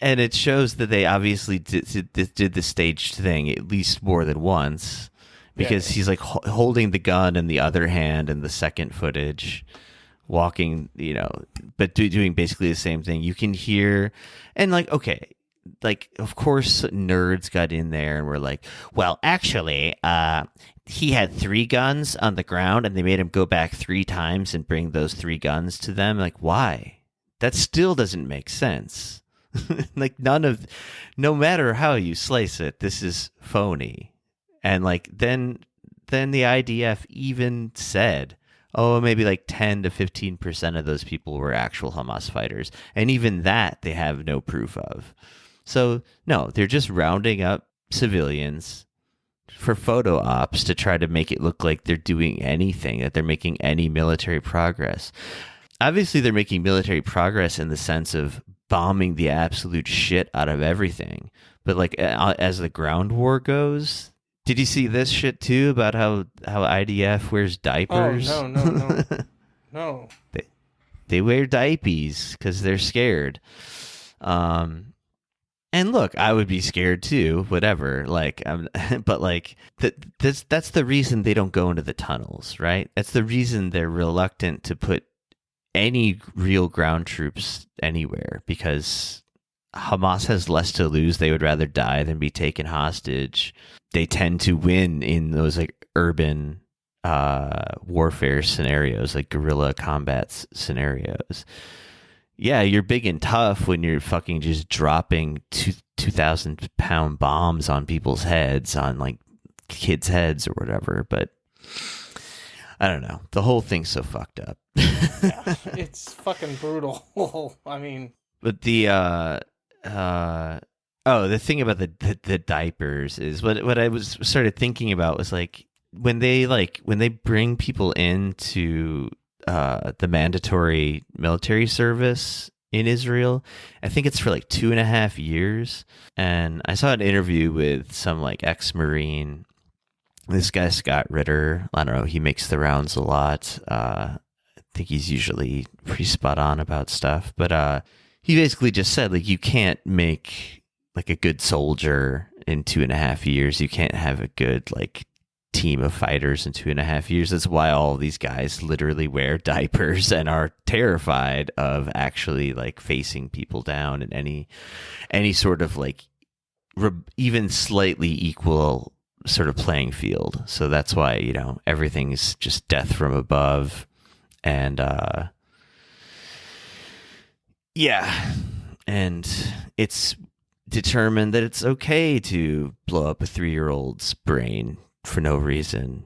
And it shows that they obviously did the staged thing at least more than once, because he's like holding the gun in the other hand in the second footage, walking, but doing basically the same thing. You can hear, and like, okay, like, of course, nerds got in there and were like, well, actually, he had 3 guns on the ground and they made him go back 3 times and bring those 3 guns to them. Like, why? That still doesn't make sense. Like, no matter how you slice it, this is phony. And like, then the IDF even said, oh, maybe like 10 to 15% of those people were actual Hamas fighters. And even that they have no proof of. So, no, they're just rounding up civilians for photo ops to try to make it look like they're doing anything, that they're making any military progress. Obviously, they're making military progress in the sense of bombing the absolute shit out of everything. But like, as the ground war goes, did you see this shit too about how IDF wears diapers? Oh, no. No. They wear diapers because they're scared. And look, I would be scared too, whatever. Like, but like that's the reason they don't go into the tunnels, right? That's the reason they're reluctant to put any real ground troops anywhere, because Hamas has less to lose. They would rather die than be taken hostage. They tend to win in those like urban warfare scenarios, like guerrilla combat scenarios. Yeah, you're big and tough when you're fucking just dropping 2,000-pound bombs on people's heads, on like kids' heads or whatever. But I don't know. The whole thing's so fucked up. Yeah, it's fucking brutal. I mean, but the thing about the diapers is what I started thinking about was like when they bring people into the mandatory military service in Israel. I think it's for like 2.5 years. And I saw an interview with some like ex-Marine. This guy, Scott Ritter, I don't know, he makes the rounds a lot. I think he's usually pretty spot on about stuff. But he basically just said, like, you can't make like a good soldier in 2.5 years. You can't have a good like team of fighters in 2.5 years. That's why all these guys literally wear diapers and are terrified of actually like facing people down in any sort of like even slightly equal sort of playing field. So that's why, everything's just death from above. And and it's determined that it's okay to blow up a 3-year-old's brain for no reason,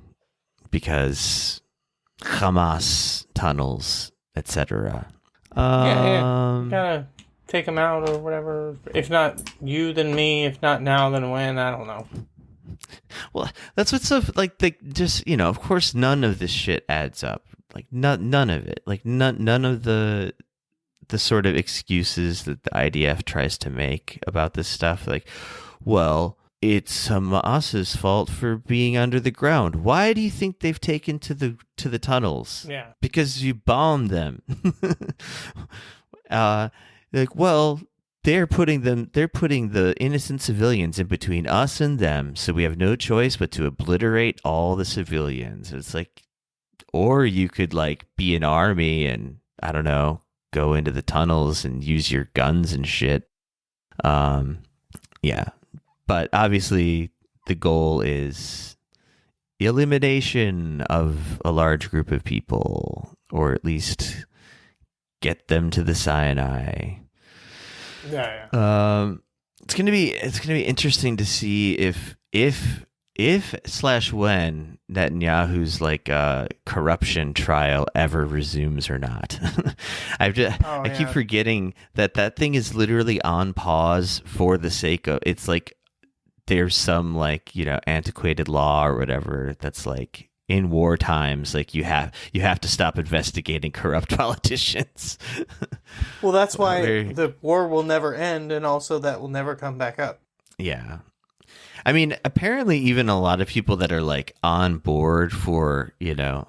because Hamas tunnels, etc. Gotta take them out or whatever. If not you, then me. If not now, then when? I don't know. Well, that's what's so like. Just of course, none of this shit adds up. Like none of it. Like none of the sort of excuses that the IDF tries to make about this stuff. Like, well, it's Hamas's fault for being under the ground. Why do you think they've taken to the tunnels? Yeah, because you bombed them. Like, well, they're putting the innocent civilians in between us and them, so we have no choice but to obliterate all the civilians. It's like, or you could like be an army and I don't know, go into the tunnels and use your guns and shit. Yeah. But obviously, the goal is the elimination of a large group of people, or at least get them to the Sinai. Yeah. It's gonna be interesting to see if when Netanyahu's like corruption trial ever resumes or not. I keep forgetting that thing is literally on pause for the sake of it's like. There's some like antiquated law or whatever that's like in war times, like you have to stop investigating corrupt politicians. Well, that's why the war will never end, and also that will never come back up. Yeah, I mean, apparently even a lot of people that are like on board for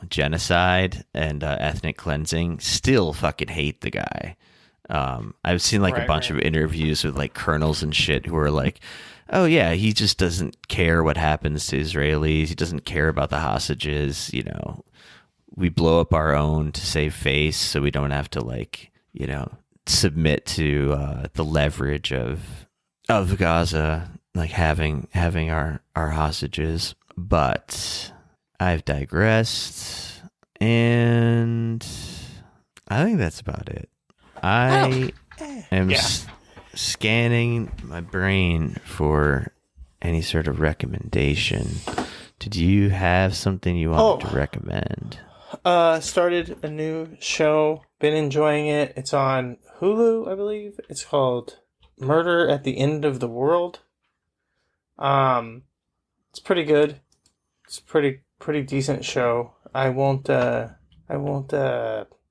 genocide and ethnic cleansing still fucking hate the guy. I've seen like a bunch of interviews with like colonels and shit who are like, oh yeah, he just doesn't care what happens to Israelis. He doesn't care about the hostages. You know, we blow up our own to save face, so we don't have to like, you know, submit to the leverage of Gaza, like having our hostages. But I've digressed, and I think that's about it. I am scanning my brain for any sort of recommendation. Did you have something you wanted to recommend? Started a new show. Been enjoying it. It's on Hulu, I believe. It's called Murder at the End of the World. It's pretty good. It's pretty decent show. I won't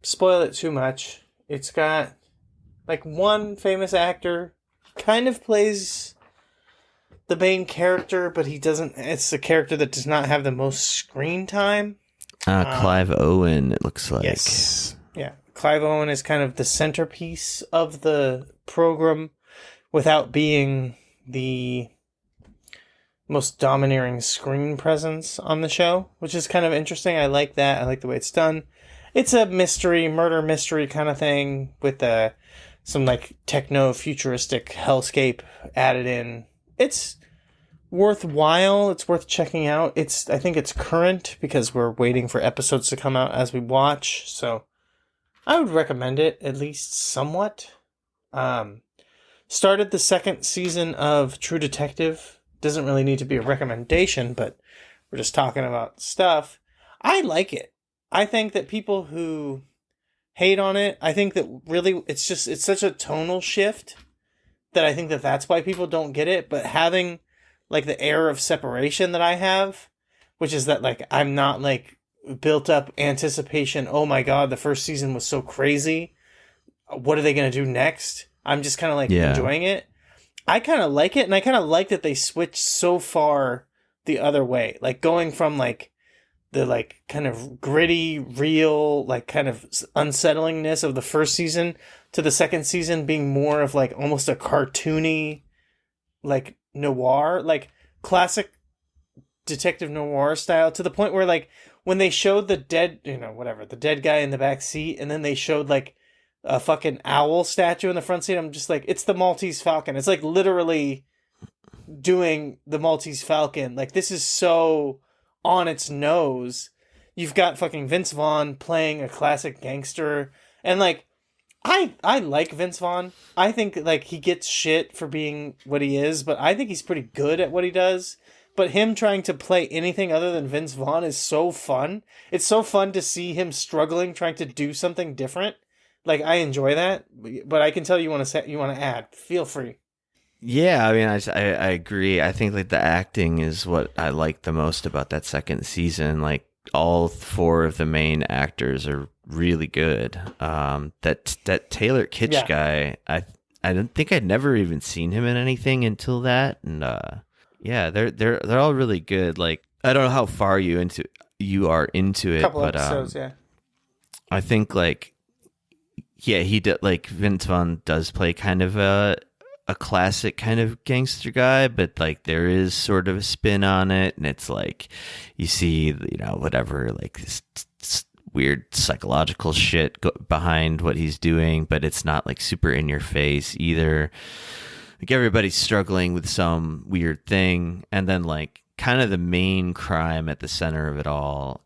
spoil it too much. It's got like one famous actor kind of plays the main character, but he doesn't. It's a character that does not have the most screen time. Clive Owen, it looks like. Yes. Yeah. Clive Owen is kind of the centerpiece of the program without being the most domineering screen presence on the show, which is kind of interesting. I like that. I like the way it's done. It's a murder mystery kind of thing with some like techno-futuristic hellscape added in. It's worthwhile. It's worth checking out. I think it's current because we're waiting for episodes to come out as we watch. So I would recommend it, at least somewhat. Started the second season of True Detective. Doesn't really need to be a recommendation, but we're just talking about stuff. I like it. I think that people who hate on it, I think that really it's such a tonal shift that I think that that's why people don't get it. But having like the air of separation that I have, which is that like I'm not like built up anticipation. Oh my God, the first season was so crazy. What are they going to do next? I'm just kind of like enjoying it. I kind of like it, and I kind of like that they switched so far the other way. Like going from like the like kind of gritty, real, like kind of unsettlingness of the first season to the second season being more of like almost a cartoony, like noir, like classic detective noir style, to the point where like when they showed the dead, the dead guy in the back seat, and then they showed like a fucking owl statue in the front seat, I'm just like, it's the Maltese Falcon. It's like literally doing the Maltese Falcon. Like, this is so on its nose. You've got fucking Vince Vaughn playing a classic gangster, and like I like Vince Vaughn. I think like he gets shit for being what he is, but I think he's pretty good at what he does. But him trying to play anything other than Vince Vaughn is so fun. It's so fun to see him struggling, trying to do something different. Like, I enjoy that, but I can tell you want to add. Feel free. Yeah, I mean, I agree. I think like the acting is what I like the most about that second season. Like, all four of the main actors are really good. That Taylor Kitsch guy, I don't think I'd never even seen him in anything until that, and yeah, they're all really good. Like, I don't know how far you are into it, couple episodes, I think like. Yeah, he did, like Vince Vaughn does play kind of a classic kind of gangster guy, but like there is sort of a spin on it, and it's like you see, whatever, like this weird psychological shit behind what he's doing, but it's not like super in your face either. Like everybody's struggling with some weird thing, and then like kind of the main crime at the center of it all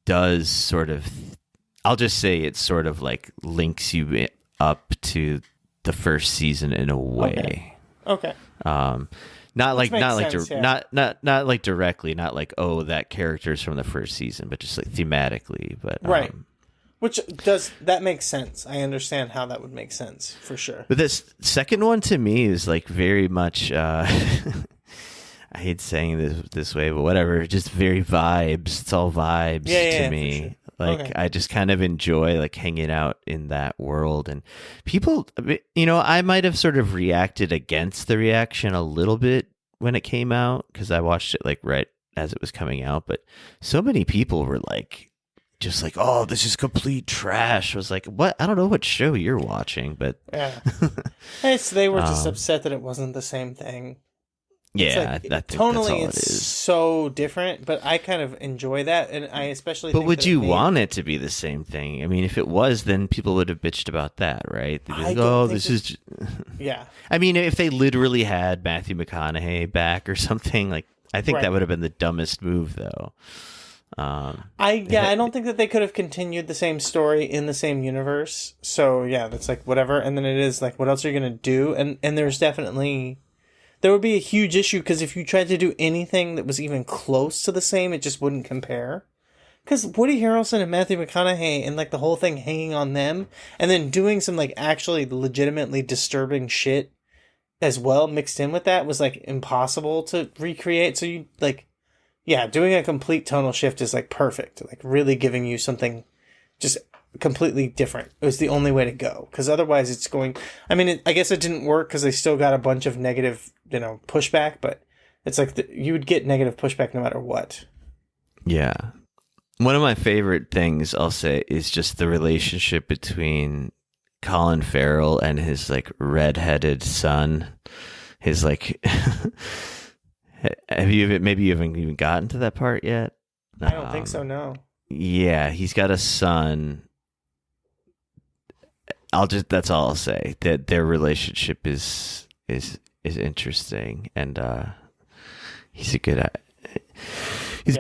does sort of. I'll just say it sort of like links you up to the first season in a way. Okay. Not like directly, not like, oh, that character's from the first season, but just like thematically. But right. Which that makes sense. I understand how that would make sense for sure. But this second one to me is like very much. I hate saying this way, but whatever. Just very vibes. It's all vibes to me. Sure. Like, okay. I just kind of enjoy like hanging out in that world, and people, I might have sort of reacted against the reaction a little bit when it came out, because I watched it like right as it was coming out, but so many people were like just like, oh, this is complete trash. I was like, what? I don't know what show you're watching, but Yeah. Hey, so they were just upset that it wasn't the same thing. yeah, Like, I think tonally, that's all it it's is. so different, but I kind of enjoy that, and I especially. But think would that you it made- want it to be the same thing? I mean, if it was, then people would have bitched about that, right? They'd be I like, don't oh, think this that- is. Yeah, I mean, if they literally had Matthew McConaughey back or something, like I think Right. that would have been the dumbest move, though. I don't think that they could have continued the same story in the same universe. So yeah, that's like whatever. And then it is like, what else are you gonna do? And there's definitely there would be a huge issue because if you tried to do anything that was even close to the same, it just wouldn't compare. Because Woody Harrelson and Matthew McConaughey and like the whole thing hanging on them, and then doing some like actually legitimately disturbing shit as well mixed in with that was like impossible to recreate. So you like, yeah, doing a complete tonal shift is like perfect. Like really giving you something just completely different. It was the only way to go because otherwise it's going. I mean, I guess it didn't work because they still got a bunch of negative, pushback. But it's like you would get negative pushback no matter what. Yeah. One of my favorite things I'll say is just the relationship between Colin Farrell and his like redheaded son. His like, you haven't even gotten to that part yet? I don't think so. No. Yeah, he's got a son. That's all I'll say. That their relationship is interesting, and he's a good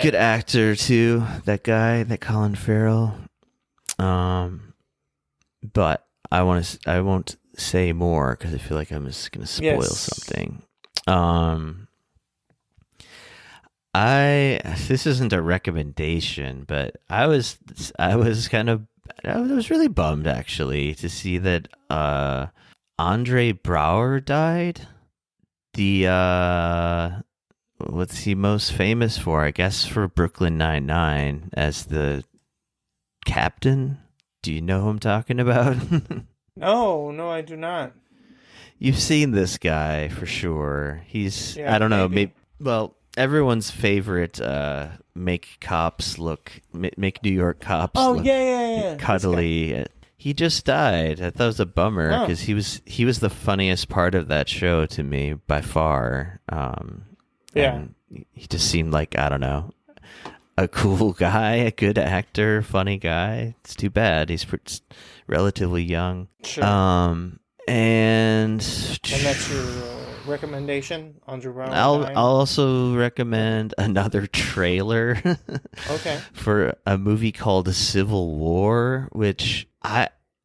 good actor too. That guy, that Colin Farrell. But I won't say more because I feel like I'm just gonna spoil something. This isn't a recommendation, but I was really bummed actually to see that Andre Braugher died. What's he most famous for? I guess for Brooklyn Nine-Nine as the captain. Do you know who I'm talking about? No, I do not. You've seen this guy for sure. He's Yeah, I don't know, maybe. everyone's favorite make New York cops look yeah. cuddly. He just died. I thought it was a bummer because he was the funniest part of that show to me by far. And he just seemed like, I don't know, a cool guy, a good actor, funny guy. It's too bad he's relatively young. Sure. And that's your recommendation, Andrew Brown. I'll also recommend another trailer Okay. for a movie called Civil War, which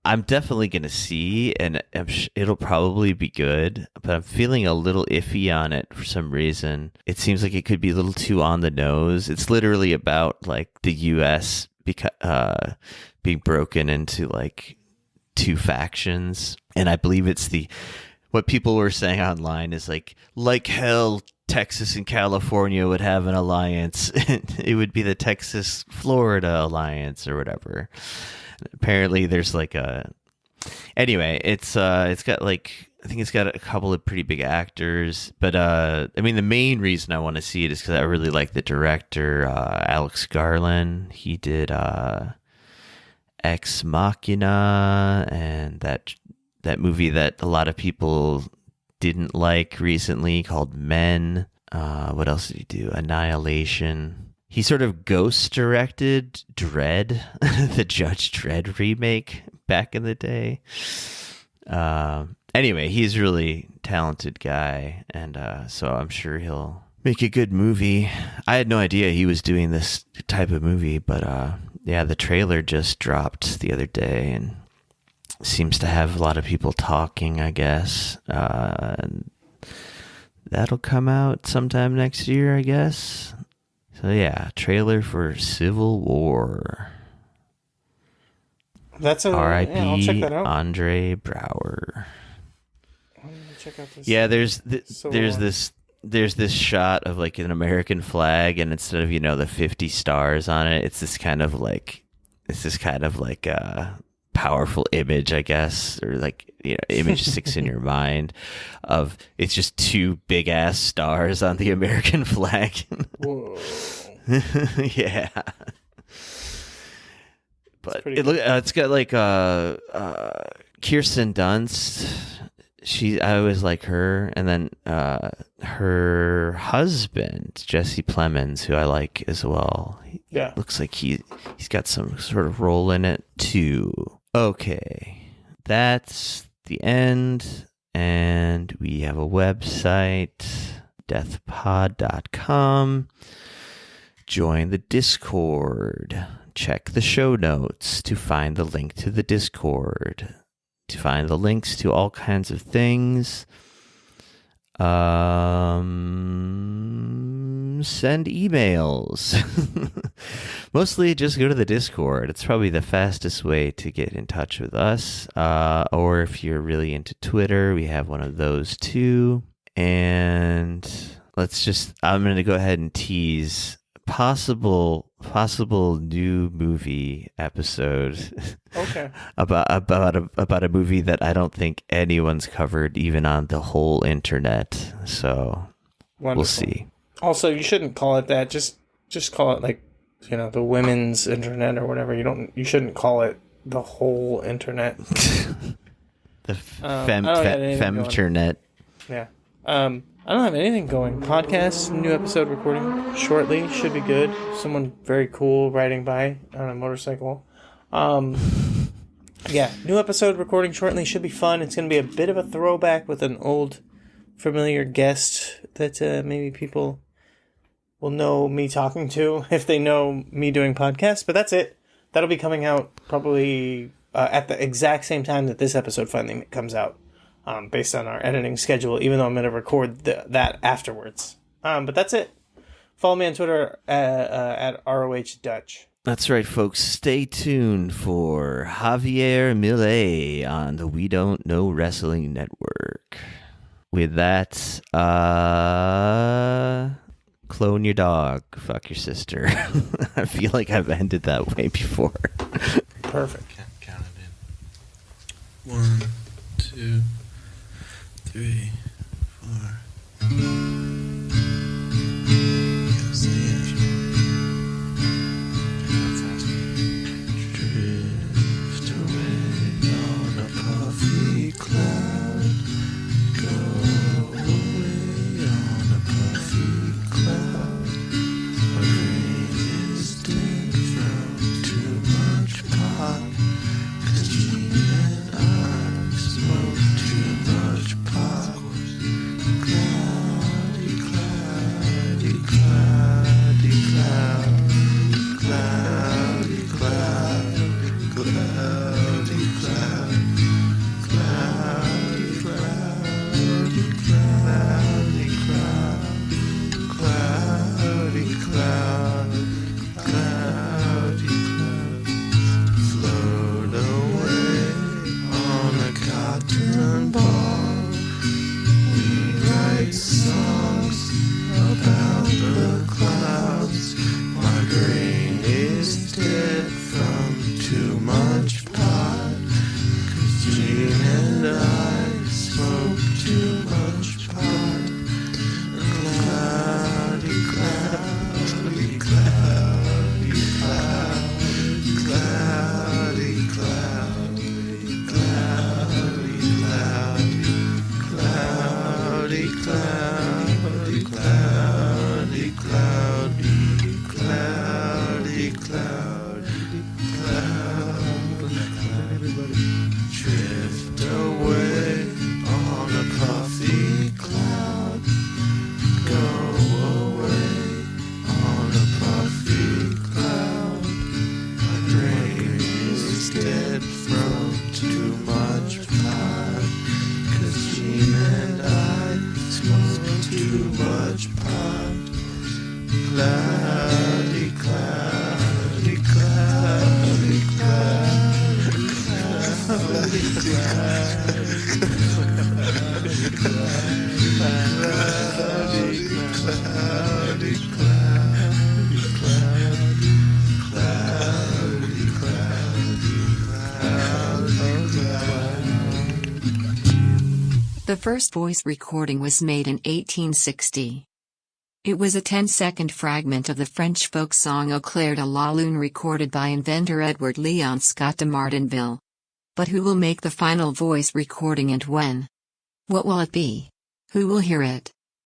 I'm definitely going to see, and it'll probably be good, but I'm feeling a little iffy on it for some reason. It seems like it could be a little too on the nose. It's literally about like the U.S. being broken into like two factions, and I believe it's what people were saying online is like hell, Texas and California would have an alliance. It would be the Texas-Florida alliance or whatever. Apparently there's like anyway, it's got like, I think it's got a couple of pretty big actors, but I mean the main reason I want to see it is because I really like the director, Alex Garland. He did Ex Machina and that movie that a lot of people didn't like recently called Men. What else did he do? Annihilation. He sort of ghost directed Dredd, the Judge Dredd remake back in the day. Anyway, he's a really talented guy, and so I'm sure he'll make a good movie. I had no idea he was doing this type of movie, but yeah, the trailer just dropped the other day, and seems to have a lot of people talking, I guess. And that'll come out sometime next year, I guess. So yeah, trailer for Civil War. That's a R.I.P. Yeah, I'll check that out. Andre Braugher. I'm gonna check out this. Yeah, there's War. this shot of like an American flag, and instead of the 50 stars on it, it's this kind of like powerful image, I guess, or like image sticks in your mind of it's just two big ass stars on the American flag. Whoa. Yeah. But pretty it's got like Kirsten Dunst. I always like her, and then her husband Jesse Plemons, who I like as well. Yeah, Looks like he's got some sort of role in it too. Okay, that's the end, and we have a website, deathpod.com. Join the Discord. Check the show notes to find the link to the Discord, to find the links to all kinds of things. Send emails. Mostly just go to the Discord. It's probably the fastest way to get in touch with us. Or if you're really into Twitter, we have one of those too. And I'm going to go ahead and tease possible new movie episode. Okay. about a movie that I don't think anyone's covered, even on the whole internet. So Wonderful. We'll see. Also, you shouldn't call it that. Just call it like, the women's internet or whatever. You shouldn't call it the whole internet. The femternet. Yeah. I don't have anything going. Podcast, new episode recording shortly. Should be good. Someone very cool riding by on a motorcycle. Yeah, new episode recording shortly. Should be fun. It's going to be a bit of a throwback with an old familiar guest that maybe people will know me talking to if they know me doing podcasts. But that's it. That'll be coming out probably at the exact same time that this episode finally comes out. Based on our editing schedule, even though I'm going to record that afterwards. But that's it. Follow me on Twitter at ROH Dutch. That's right, folks. Stay tuned for Javier Milei on the We Don't Know Wrestling Network. With that, clone your dog, fuck your sister. I feel like I've ended that way before. Perfect. Count it in. 1, 2, 3, 4. Gotta say it. Drift away on a puffy cloud. Go away on a puffy cloud. My brain is dead from too much pot. 'Cause Gene and I smoke too much pot. Cloudy, cloudy, cloudy, cloud. Cloudy, cloud. Cloudy, cloud. Cloudy, cloudy, cloudy, cloud. Cloudy, cloud. Cloudy, cloud. Float away on a cotton ball. We write songs about the clouds. My brain is dead from too much pot. 'Cause Gene and I smoke too much pot. Cloudy, cloudy, cloudy, cloudy, cloudy, cloudy, cloudy, cloudy, cloudy, cloudy, cloudy, cloudy, cloudy, cloudy, cloudy. Drift away on a puffy cloud. Go away on a puffy cloud. My brain is dead from too much pot. 'Cause Gene and I smoke too much pot. Cloudy, cloudy, cloudy, cloudy, cloudy, cloudy, cloudy, The first voice recording was made in 1860. It was a 10-second fragment of the French folk song Au clair de la lune recorded by inventor Edward Leon Scott de Martinville. But who will make the final voice recording and when? What will it be? Who will hear it?